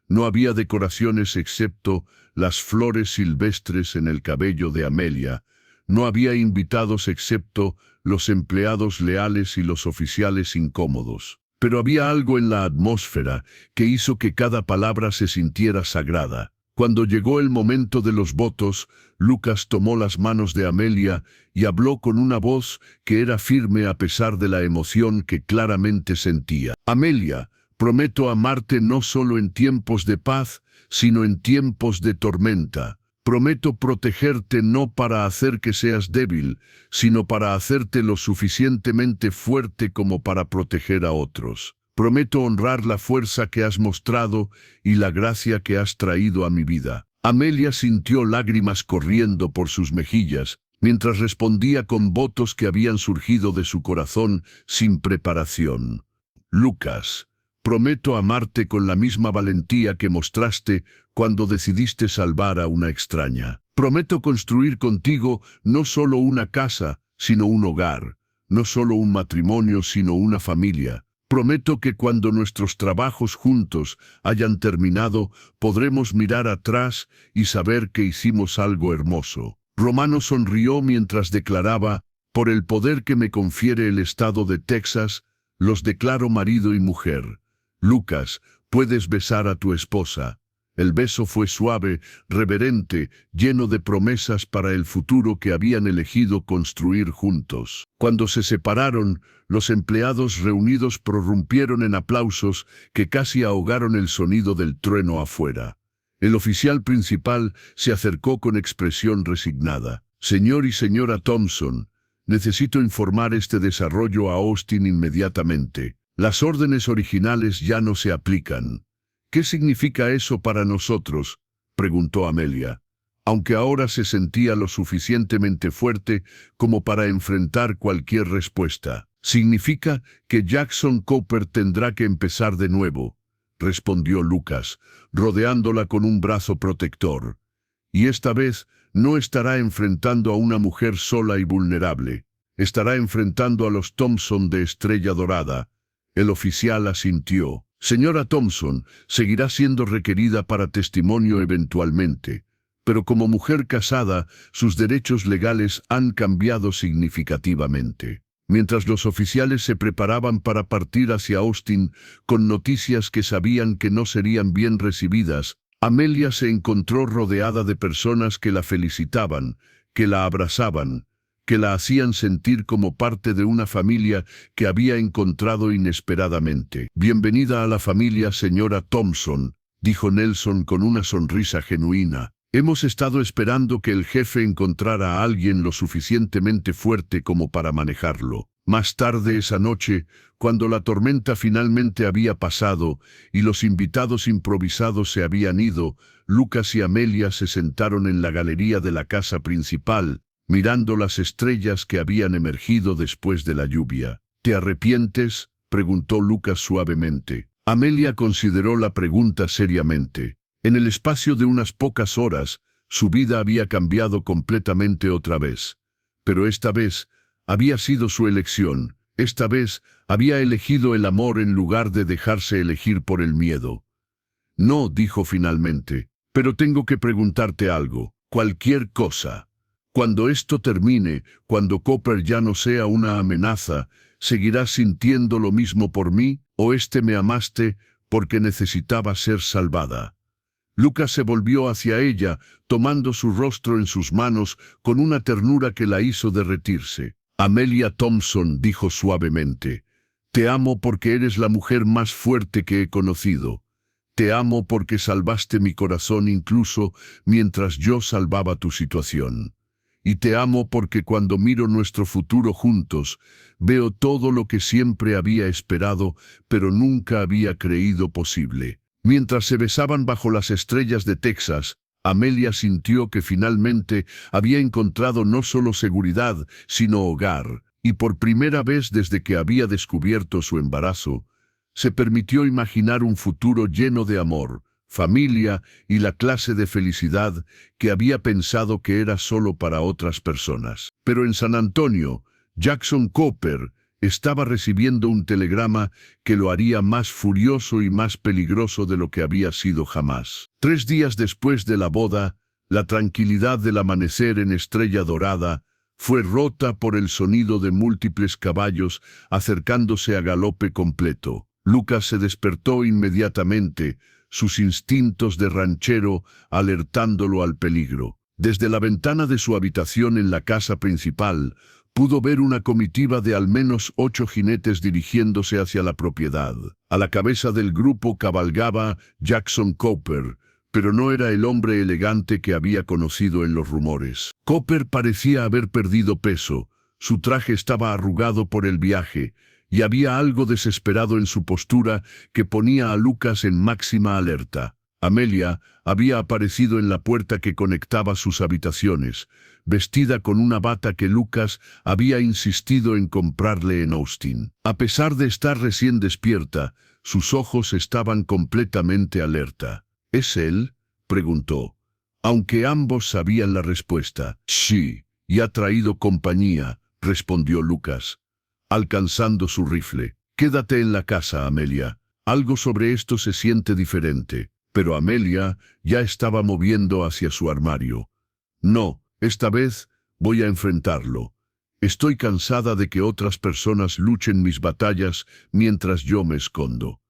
No había decoraciones excepto las flores silvestres en el cabello de Amelia. No había invitados excepto los empleados leales y los oficiales incómodos. Pero había algo en la atmósfera que hizo que cada palabra se sintiera sagrada. Cuando llegó el momento de los votos, Lucas tomó las manos de Amelia y habló con una voz que era firme a pesar de la emoción que claramente sentía. «Amelia, prometo amarte no solo en tiempos de paz, sino en tiempos de tormenta. Prometo protegerte no para hacer que seas débil, sino para hacerte lo suficientemente fuerte como para proteger a otros. Prometo honrar la fuerza que has mostrado y la gracia que has traído a mi vida». Amelia sintió lágrimas corriendo por sus mejillas, mientras respondía con votos que habían surgido de su corazón sin preparación. «Lucas, Prometo amarte con la misma valentía que mostraste cuando decidiste salvar a una extraña. Prometo construir contigo no solo una casa, sino un hogar, no solo un matrimonio, sino una familia. Prometo que cuando nuestros trabajos juntos hayan terminado, podremos mirar atrás y saber que hicimos algo hermoso. Romano sonrió mientras declaraba: por el poder que me confiere el estado de Texas, los declaro marido y mujer. Lucas, puedes besar a tu esposa. El beso fue suave, reverente, lleno de promesas para el futuro que habían elegido construir juntos. Cuando se separaron, los empleados reunidos prorrumpieron en aplausos que casi ahogaron el sonido del trueno afuera. El oficial principal se acercó con expresión resignada. Señor y señora Thompson, necesito informar este desarrollo a Austin inmediatamente. Las órdenes originales ya no se aplican. ¿Qué significa eso para nosotros?, preguntó Amelia, aunque ahora se sentía lo suficientemente fuerte como para enfrentar cualquier respuesta. Significa que Jackson Cooper tendrá que empezar de nuevo, respondió Lucas, rodeándola con un brazo protector. Y esta vez no estará enfrentando a una mujer sola y vulnerable. Estará enfrentando a los Thompson de Estrella Dorada. El oficial asintió. Señora Thompson seguirá siendo requerida para testimonio eventualmente, pero como mujer casada, sus derechos legales han cambiado significativamente. Mientras los oficiales se preparaban para partir hacia Austin con noticias que sabían que no serían bien recibidas, Amelia se encontró rodeada de personas que la felicitaban, que la abrazaban, que la hacían sentir como parte de una familia que había encontrado inesperadamente. Bienvenida a la familia, señora Thompson, dijo Nelson con una sonrisa genuina. Hemos estado esperando que el jefe encontrara a alguien lo suficientemente fuerte como para manejarlo. Más tarde esa noche, cuando la tormenta finalmente había pasado y los invitados improvisados se habían ido, Lucas y Amelia se sentaron en la galería de la casa principal, mirando las estrellas que habían emergido después de la lluvia. ¿Te arrepientes?, preguntó Lucas suavemente. Amelia consideró la pregunta seriamente. En el espacio de unas pocas horas, su vida había cambiado completamente otra vez. Pero esta vez había sido su elección. Esta vez había elegido el amor en lugar de dejarse elegir por el miedo. No, dijo finalmente, pero tengo que preguntarte algo. Cualquier cosa. Cuando esto termine, cuando Cooper ya no sea una amenaza, ¿seguirás sintiendo lo mismo por mí, o me amaste porque necesitaba ser salvada? Lucas se volvió hacia ella, tomando su rostro en sus manos con una ternura que la hizo derretirse. Amelia Thompson dijo suavemente, te amo porque eres la mujer más fuerte que he conocido. Te amo porque salvaste mi corazón incluso mientras yo salvaba tu situación. Y te amo porque cuando miro nuestro futuro juntos, veo todo lo que siempre había esperado, pero nunca había creído posible. Mientras se besaban bajo las estrellas de Texas, Amelia sintió que finalmente había encontrado no solo seguridad, sino hogar, y por primera vez desde que había descubierto su embarazo, se permitió imaginar un futuro lleno de amor, familia y la clase de felicidad que había pensado que era solo para otras personas. Pero en San Antonio, Jackson Cooper estaba recibiendo un telegrama que lo haría más furioso y más peligroso de lo que había sido jamás. 3 días después de la boda, la tranquilidad del amanecer en Estrella Dorada fue rota por el sonido de múltiples caballos acercándose a galope completo. Lucas se despertó inmediatamente, sus instintos de ranchero alertándolo al peligro. Desde la ventana de su habitación en la casa principal, pudo ver una comitiva de al menos 8 jinetes dirigiéndose hacia la propiedad. A la cabeza del grupo cabalgaba Jackson Cooper, pero no era el hombre elegante que había conocido en los rumores. Cooper parecía haber perdido peso, su traje estaba arrugado por el viaje, y había algo desesperado en su postura que ponía a Lucas en máxima alerta. Amelia había aparecido en la puerta que conectaba sus habitaciones, vestida con una bata que Lucas había insistido en comprarle en Austin. A pesar de estar recién despierta, Sus ojos estaban completamente alerta. ¿Es él?, preguntó. Aunque ambos sabían la respuesta. Sí, y ha traído compañía, respondió Lucas, alcanzando su rifle. Quédate en la casa, Amelia. Algo sobre esto se siente diferente. Pero Amelia ya estaba moviendo hacia su armario. No, esta vez voy a enfrentarlo. Estoy cansada de que otras personas luchen mis batallas mientras yo me escondo.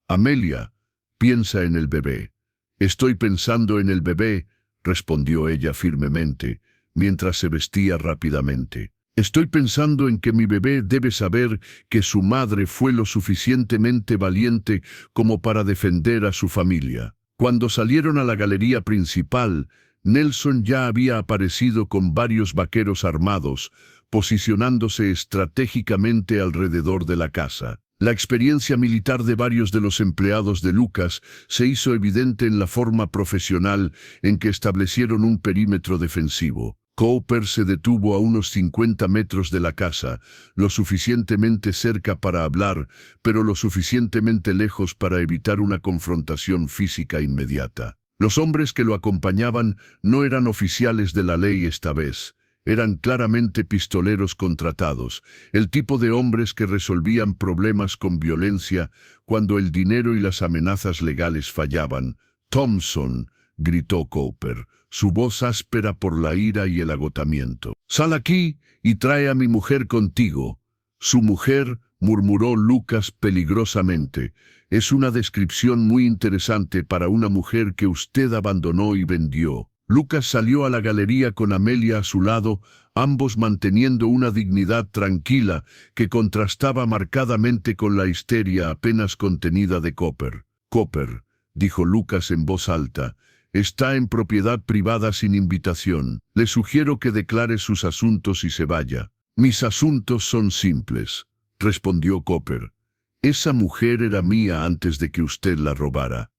Amelia, piensa en el bebé. Estoy pensando en el bebé, respondió ella firmemente, mientras se vestía rápidamente. Estoy pensando en que mi bebé debe saber que su madre fue lo suficientemente valiente como para defender a su familia. Cuando salieron a la galería principal, Nelson ya había aparecido con varios vaqueros armados, posicionándose estratégicamente alrededor de la casa. La experiencia militar de varios de los empleados de Lucas se hizo evidente en la forma profesional en que establecieron un perímetro defensivo. Cooper se detuvo a unos 50 metros de la casa, lo suficientemente cerca para hablar, pero lo suficientemente lejos para evitar una confrontación física inmediata. Los hombres que lo acompañaban no eran oficiales de la ley esta vez. Eran claramente pistoleros contratados, el tipo de hombres que resolvían problemas con violencia cuando el dinero y las amenazas legales fallaban. «Thompson», gritó Cooper, su voz áspera por la ira y el agotamiento. «Sal aquí y trae a mi mujer contigo». «Su mujer», murmuró Lucas peligrosamente. «Es una descripción muy interesante para una mujer que usted abandonó y vendió». Lucas salió a la galería con Amelia a su lado, ambos manteniendo una dignidad tranquila que contrastaba marcadamente con la histeria apenas contenida de Cooper. «Cooper», dijo Lucas en voz alta, «está en propiedad privada sin invitación. Le sugiero que declare sus asuntos y se vaya». «Mis asuntos son simples», respondió Cooper. «Esa mujer era mía antes de que usted la robara.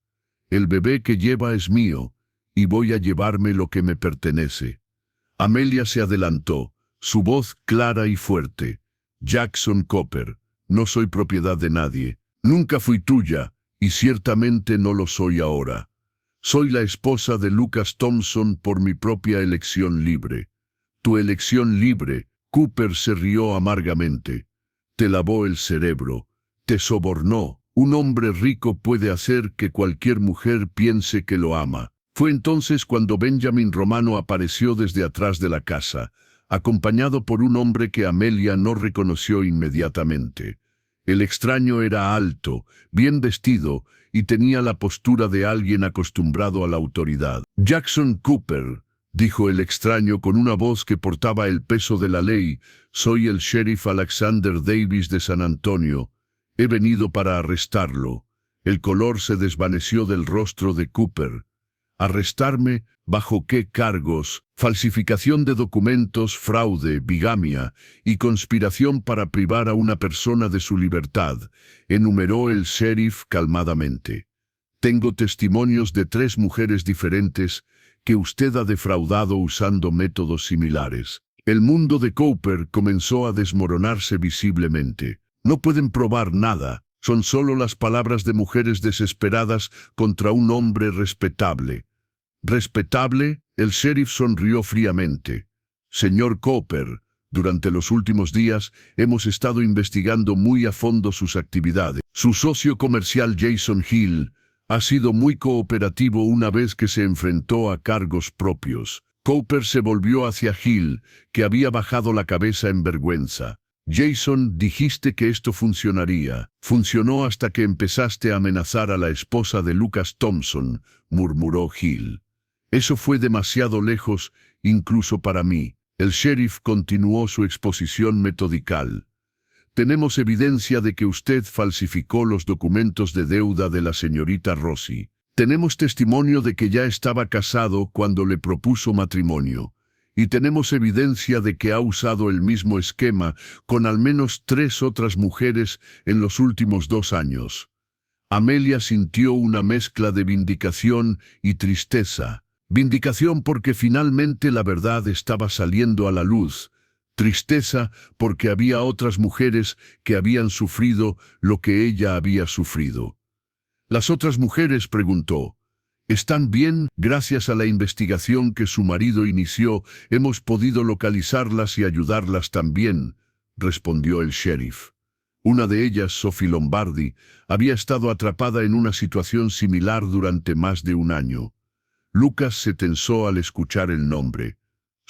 El bebé que lleva es mío, y voy a llevarme lo que me pertenece». Amelia se adelantó, su voz clara y fuerte. «Jackson Cooper, no soy propiedad de nadie. Nunca fui tuya, y ciertamente no lo soy ahora. Soy la esposa de Lucas Thompson por mi propia elección libre». «Tu elección libre», Cooper se rió amargamente. «Te lavó el cerebro, te sobornó. Un hombre rico puede hacer que cualquier mujer piense que lo ama». Fue entonces cuando Benjamin Romano apareció desde atrás de la casa, acompañado por un hombre que Amelia no reconoció inmediatamente. El extraño era alto, bien vestido, y tenía la postura de alguien acostumbrado a la autoridad. «Jackson Cooper», dijo el extraño con una voz que portaba el peso de la ley, «soy el sheriff Alexander Davis de San Antonio. He venido para arrestarlo». El color se desvaneció del rostro de Cooper. «¿Arrestarme? ¿Bajo qué cargos?» «Falsificación de documentos, fraude, bigamia y conspiración para privar a una persona de su libertad», enumeró el sheriff calmadamente. «Tengo testimonios de 3 mujeres diferentes que usted ha defraudado usando métodos similares». El mundo de Cooper comenzó a desmoronarse visiblemente. «No pueden probar nada. Son solo las palabras de mujeres desesperadas contra un hombre respetable». «¿Respetable?», el sheriff sonrió fríamente. «Señor Cooper, durante los últimos días hemos estado investigando muy a fondo sus actividades. Su socio comercial Jason Hill ha sido muy cooperativo una vez que se enfrentó a cargos propios». Cooper se volvió hacia Hill, que había bajado la cabeza en vergüenza. «Jason, dijiste que esto funcionaría. Funcionó hasta que empezaste a amenazar a la esposa de Lucas Thompson», murmuró Hill. «Eso fue demasiado lejos, incluso para mí». El sheriff continuó su exposición metodical. «Tenemos evidencia de que usted falsificó los documentos de deuda de la señorita Rossi. Tenemos testimonio de que ya estaba casado cuando le propuso matrimonio. Y tenemos evidencia de que ha usado el mismo esquema con al menos 3 otras mujeres en los últimos 2 años». Amelia sintió una mezcla de vindicación y tristeza. Vindicación porque finalmente la verdad estaba saliendo a la luz. Tristeza porque había otras mujeres que habían sufrido lo que ella había sufrido. ¿Las otras mujeres?, preguntó. ¿Están bien? Gracias a la investigación que su marido inició, hemos podido localizarlas y ayudarlas también, respondió el sheriff. Una de ellas, Sophie Lombardi, había estado atrapada en una situación similar durante más de un año. Lucas se tensó al escuchar el nombre.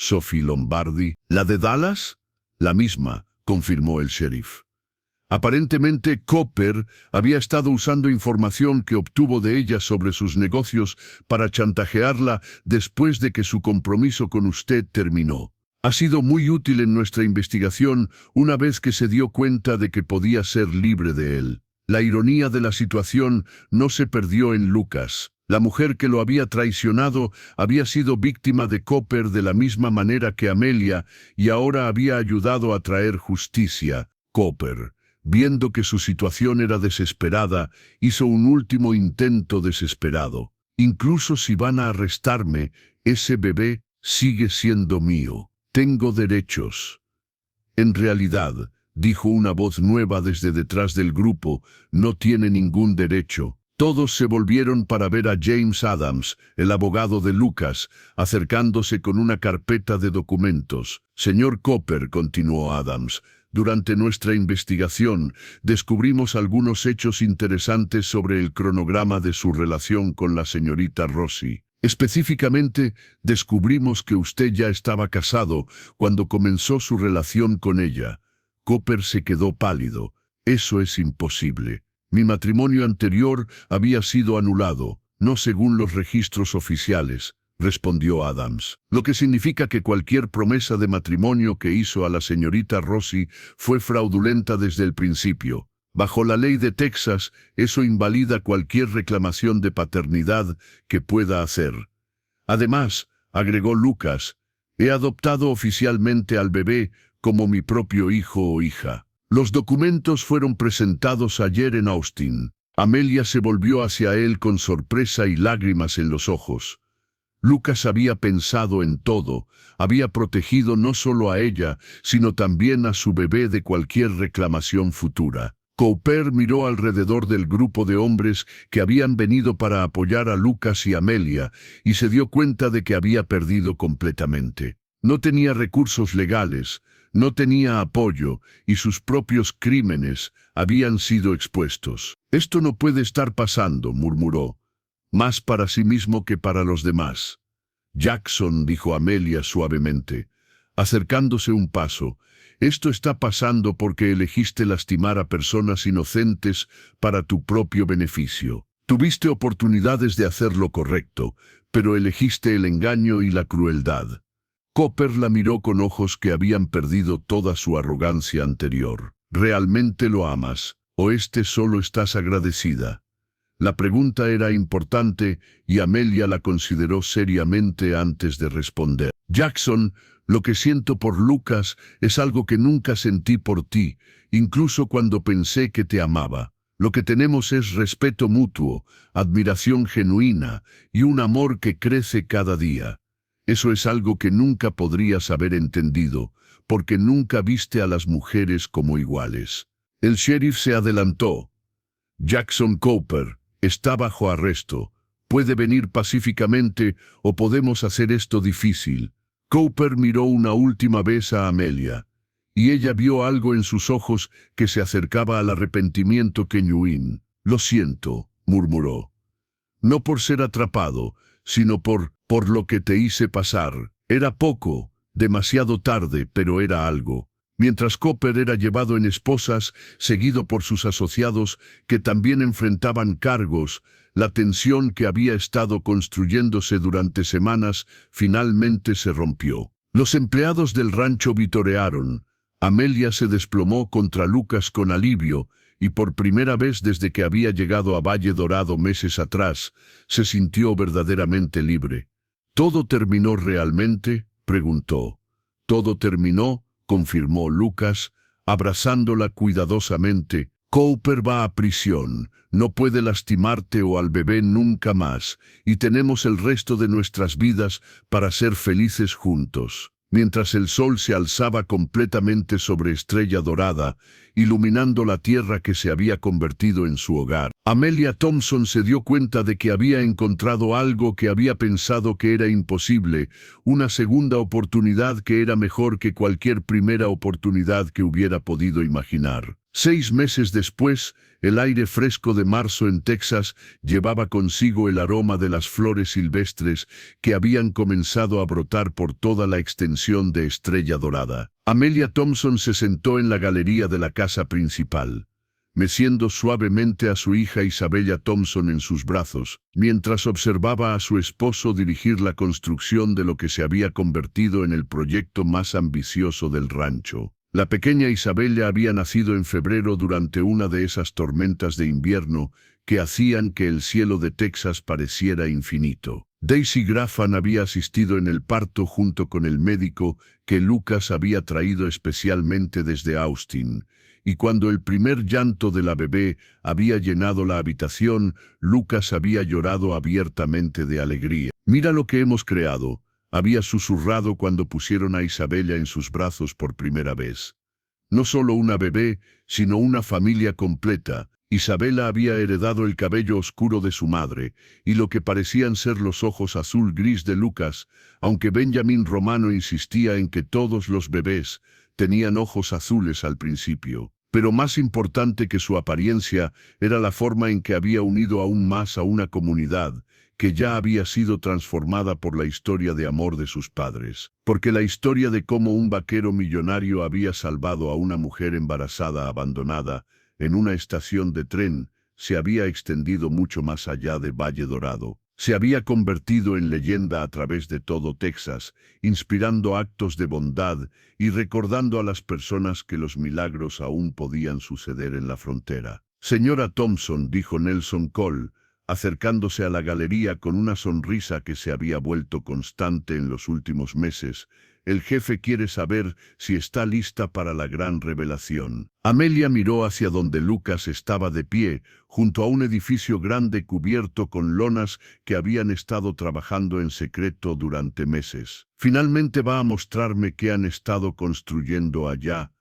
Sophie Lombardi, ¿la de Dallas? La misma, confirmó el sheriff. Aparentemente, Cooper había estado usando información que obtuvo de ella sobre sus negocios para chantajearla después de que su compromiso con usted terminó. Ha sido muy útil en nuestra investigación una vez que se dio cuenta de que podía ser libre de él. La ironía de la situación no se perdió en Lucas. La mujer que lo había traicionado había sido víctima de Cooper de la misma manera que Amelia y ahora había ayudado a traer justicia. Cooper, viendo que su situación era desesperada, hizo un último intento desesperado. Incluso si van a arrestarme, ese bebé sigue siendo mío. Tengo derechos. En realidad, dijo una voz nueva desde detrás del grupo, no tiene ningún derecho. Todos se volvieron para ver a James Adams, el abogado de Lucas, acercándose con una carpeta de documentos. Señor Cooper, continuó Adams, durante nuestra investigación descubrimos algunos hechos interesantes sobre el cronograma de su relación con la señorita Rossi. Específicamente, descubrimos que usted ya estaba casado cuando comenzó su relación con ella. Cooper se quedó pálido. Eso es imposible. Mi matrimonio anterior había sido anulado, no según los registros oficiales, respondió Adams. Lo que significa que cualquier promesa de matrimonio que hizo a la señorita Rossi fue fraudulenta desde el principio. Bajo la ley de Texas, eso invalida cualquier reclamación de paternidad que pueda hacer. Además, agregó Lucas, he adoptado oficialmente al bebé como mi propio hijo o hija. Los documentos fueron presentados ayer en Austin. Amelia se volvió hacia él con sorpresa y lágrimas en los ojos. Lucas había pensado en todo, había protegido no solo a ella, sino también a su bebé de cualquier reclamación futura. Cooper miró alrededor del grupo de hombres que habían venido para apoyar a Lucas y Amelia y se dio cuenta de que había perdido completamente. No tenía recursos legales, no tenía apoyo y sus propios crímenes habían sido expuestos. Esto no puede estar pasando, murmuró, más para sí mismo que para los demás. Jackson, dijo Amelia suavemente, acercándose un paso, esto está pasando porque elegiste lastimar a personas inocentes para tu propio beneficio. Tuviste oportunidades de hacer lo correcto, pero elegiste el engaño y la crueldad. Cooper la miró con ojos que habían perdido toda su arrogancia anterior. ¿Realmente lo amas, o solo estás agradecida? La pregunta era importante y Amelia la consideró seriamente antes de responder. Jackson, lo que siento por Lucas es algo que nunca sentí por ti, incluso cuando pensé que te amaba. Lo que tenemos es respeto mutuo, admiración genuina y un amor que crece cada día. Eso es algo que nunca podrías haber entendido, porque nunca viste a las mujeres como iguales. El sheriff se adelantó. Jackson Cooper está bajo arresto. Puede venir pacíficamente o podemos hacer esto difícil. Cooper miró una última vez a Amelia, y ella vio algo en sus ojos que se acercaba al arrepentimiento genuino. Lo siento, murmuró. No por ser atrapado, sino por lo que te hice pasar. Era poco, demasiado tarde, pero era algo. Mientras Cooper era llevado en esposas, seguido por sus asociados, que también enfrentaban cargos, la tensión que había estado construyéndose durante semanas finalmente se rompió. Los empleados del rancho vitorearon. Amelia se desplomó contra Lucas con alivio, y por primera vez desde que había llegado a Valle Dorado meses atrás, se sintió verdaderamente libre. ¿Todo terminó realmente?, preguntó. Todo terminó, confirmó Lucas, abrazándola cuidadosamente. Cooper va a prisión, no puede lastimarte o al bebé nunca más, y tenemos el resto de nuestras vidas para ser felices juntos. mientras el sol se alzaba completamente sobre Estrella Dorada, iluminando la tierra que se había convertido en su hogar. Amelia Thompson se dio cuenta de que había encontrado algo que había pensado que era imposible, una segunda oportunidad que era mejor que cualquier primera oportunidad que hubiera podido imaginar. 6 meses después, el aire fresco de marzo en Texas llevaba consigo el aroma de las flores silvestres que habían comenzado a brotar por toda la extensión de Estrella Dorada. Amelia Thompson se sentó en la galería de la casa principal, meciendo suavemente a su hija Isabella Thompson en sus brazos, mientras observaba a su esposo dirigir la construcción de lo que se había convertido en el proyecto más ambicioso del rancho. La pequeña Isabella había nacido en febrero durante una de esas tormentas de invierno que hacían que el cielo de Texas pareciera infinito. Daisy Graffan había asistido en el parto junto con el médico que Lucas había traído especialmente desde Austin, y cuando el primer llanto de la bebé había llenado la habitación, Lucas había llorado abiertamente de alegría. «Mira lo que hemos creado», había susurrado cuando pusieron a Isabella en sus brazos por primera vez. No solo una bebé, sino una familia completa. Isabella había heredado el cabello oscuro de su madre, y lo que parecían ser los ojos azul-gris de Lucas, aunque Benjamin Romano insistía en que todos los bebés tenían ojos azules al principio. Pero más importante que su apariencia era la forma en que había unido aún más a una comunidad que ya había sido transformada por la historia de amor de sus padres. Porque la historia de cómo un vaquero millonario había salvado a una mujer embarazada abandonada en una estación de tren se había extendido mucho más allá de Valle Dorado. Se había convertido en leyenda a través de todo Texas, inspirando actos de bondad y recordando a las personas que los milagros aún podían suceder en la frontera. «Señora Thompson», dijo Nelson Cole, acercándose a la galería con una sonrisa que se había vuelto constante en los últimos meses, «el jefe quiere saber si está lista para la gran revelación». Amelia miró hacia donde Lucas estaba de pie, junto a un edificio grande cubierto con lonas que habían estado trabajando en secreto durante meses. «Finalmente va a mostrarme qué han estado construyendo allá.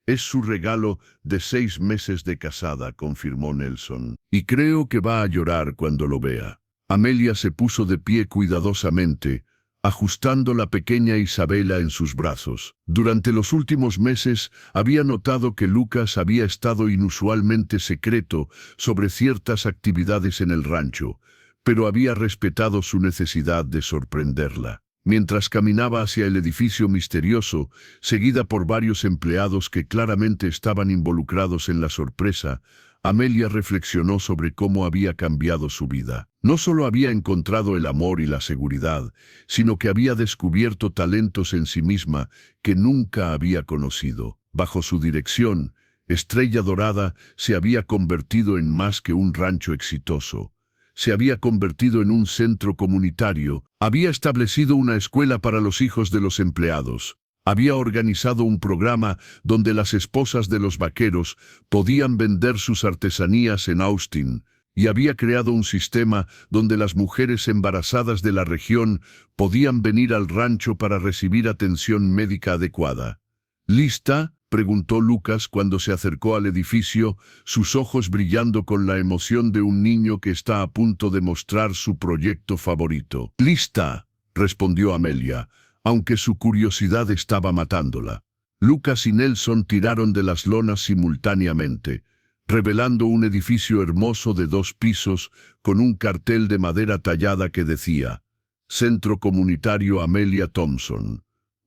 Es su regalo de 6 meses de casada», confirmó Nelson. «Y creo que va a llorar cuando lo vea». Amelia se puso de pie cuidadosamente, ajustando la pequeña Isabella en sus brazos. Durante los últimos meses había notado que Lucas había estado inusualmente secreto sobre ciertas actividades en el rancho, pero había respetado su necesidad de sorprenderla. Mientras caminaba hacia el edificio misterioso, seguida por varios empleados que claramente estaban involucrados en la sorpresa, Amelia reflexionó sobre cómo había cambiado su vida. No solo había encontrado el amor y la seguridad, sino que había descubierto talentos en sí misma que nunca había conocido. Bajo su dirección, Estrella Dorada se había convertido en más que un rancho exitoso. Se había convertido en un centro comunitario, había establecido una escuela para los hijos de los empleados, había organizado un programa donde las esposas de los vaqueros podían vender sus artesanías en Austin, y había creado un sistema donde las mujeres embarazadas de la región podían venir al rancho para recibir atención médica adecuada. «¿Lista?», preguntó Lucas cuando se acercó al edificio, sus ojos brillando con la emoción de un niño que está a punto de mostrar su proyecto favorito. «Lista», respondió Amelia, aunque su curiosidad estaba matándola. Lucas y Nelson tiraron de las lonas simultáneamente, revelando un edificio hermoso de 2 pisos con un cartel de madera tallada que decía «Centro Comunitario Amelia Thompson».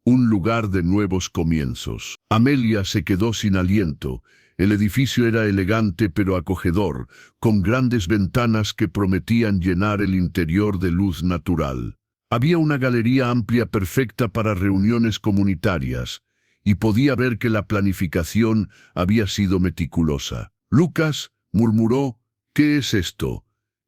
Un lugar de nuevos comienzos. Amelia se quedó sin aliento. El edificio era elegante pero acogedor, con grandes ventanas que prometían llenar el interior de luz natural. Había una galería amplia perfecta para reuniones comunitarias, y podía ver que la planificación había sido meticulosa. «Lucas», murmuró, «¿qué es esto?»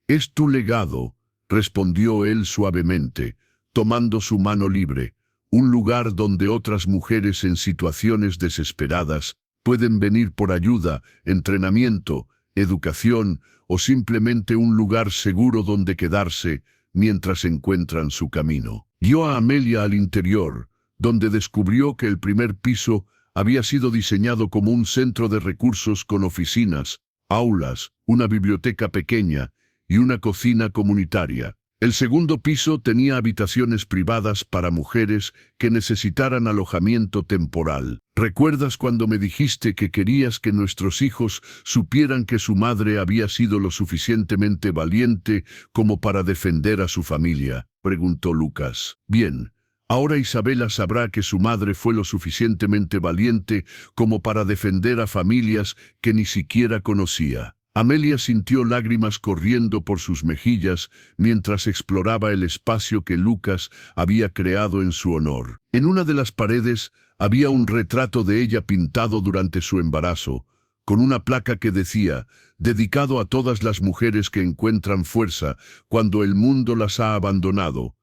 «Es tu legado», respondió él suavemente, tomando su mano libre. «Un lugar donde otras mujeres en situaciones desesperadas pueden venir por ayuda, entrenamiento, educación o simplemente un lugar seguro donde quedarse mientras encuentran su camino». Guió a Amelia al interior, donde descubrió que el primer piso había sido diseñado como un centro de recursos con oficinas, aulas, una biblioteca pequeña y una cocina comunitaria. El segundo piso tenía habitaciones privadas para mujeres que necesitaran alojamiento temporal. ¿Recuerdas cuando me dijiste que querías que nuestros hijos supieran que su madre había sido lo suficientemente valiente como para defender a su familia?, preguntó Lucas. Bien. Ahora Isabela sabrá que su madre fue lo suficientemente valiente como para defender a familias que ni siquiera conocía. Amelia sintió lágrimas corriendo por sus mejillas mientras exploraba el espacio que Lucas había creado en su honor. En una de las paredes había un retrato de ella pintado durante su embarazo, con una placa que decía, dedicado a todas las mujeres que encuentran fuerza cuando el mundo las ha abandonado.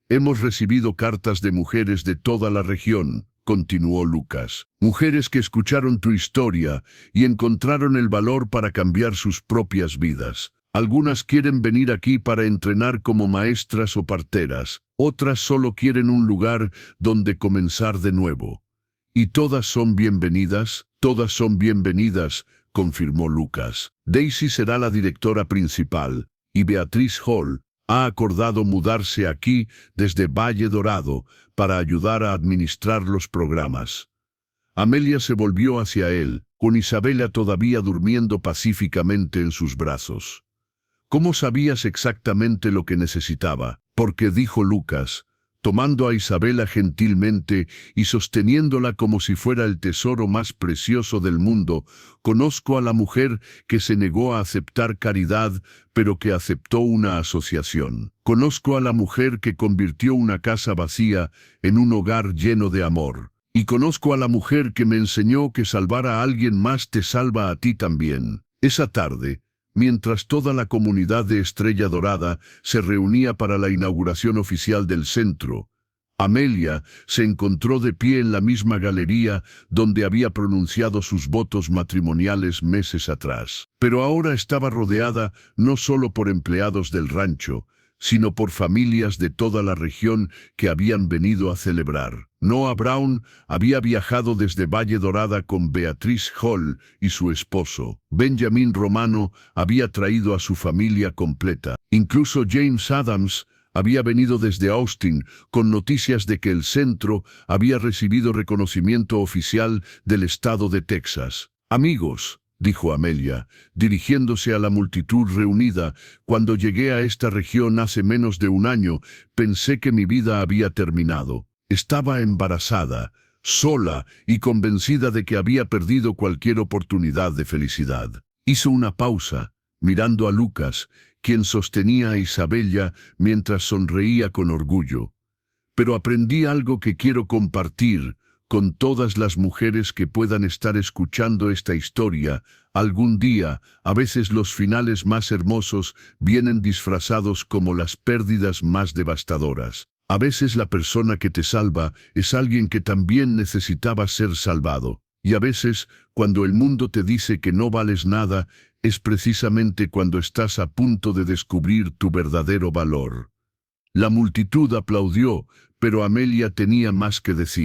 Hemos recibido cartas de mujeres de toda la región, continuó Lucas. Mujeres que escucharon tu historia y encontraron el valor para cambiar sus propias vidas. Algunas quieren venir aquí para entrenar como maestras o parteras. Otras solo quieren un lugar donde comenzar de nuevo. ¿Y todas son bienvenidas? Todas son bienvenidas, confirmó Lucas. Daisy será la directora principal, y Beatriz Hall ha acordado mudarse aquí desde Valle Dorado para ayudar a administrar los programas. Amelia se volvió hacia él, con Isabela todavía durmiendo pacíficamente en sus brazos. ¿Cómo sabías exactamente lo que necesitaba? Porque dijo Lucas, tomando a Isabela gentilmente y sosteniéndola como si fuera el tesoro más precioso del mundo, conozco a la mujer que se negó a aceptar caridad, pero que aceptó una asociación. Conozco a la mujer que convirtió una casa vacía en un hogar lleno de amor. Y conozco a la mujer que me enseñó que salvar a alguien más te salva a ti también. Esa tarde, mientras toda la comunidad de Estrella Dorada se reunía para la inauguración oficial del centro, Amelia se encontró de pie en la misma galería donde había pronunciado sus votos matrimoniales meses atrás. Pero ahora estaba rodeada no solo por empleados del rancho, sino por familias de toda la región que habían venido a celebrar. Noah Brown había viajado desde Valle Dorada con Beatriz Hall y su esposo. Benjamin Romano había traído a su familia completa. Incluso James Adams había venido desde Austin con noticias de que el centro había recibido reconocimiento oficial del estado de Texas. Amigos, dijo Amelia, dirigiéndose a la multitud reunida, cuando llegué a esta región hace menos de un año, pensé que mi vida había terminado. Estaba embarazada, sola y convencida de que había perdido cualquier oportunidad de felicidad. Hizo una pausa, mirando a Lucas, quien sostenía a Isabella mientras sonreía con orgullo. Pero aprendí algo que quiero compartir con todas las mujeres que puedan estar escuchando esta historia. Algún día, a veces los finales más hermosos vienen disfrazados como las pérdidas más devastadoras. A veces la persona que te salva es alguien que también necesitaba ser salvado. Y a veces, cuando el mundo te dice que no vales nada, es precisamente cuando estás a punto de descubrir tu verdadero valor. La multitud aplaudió, pero Amelia tenía más que decir.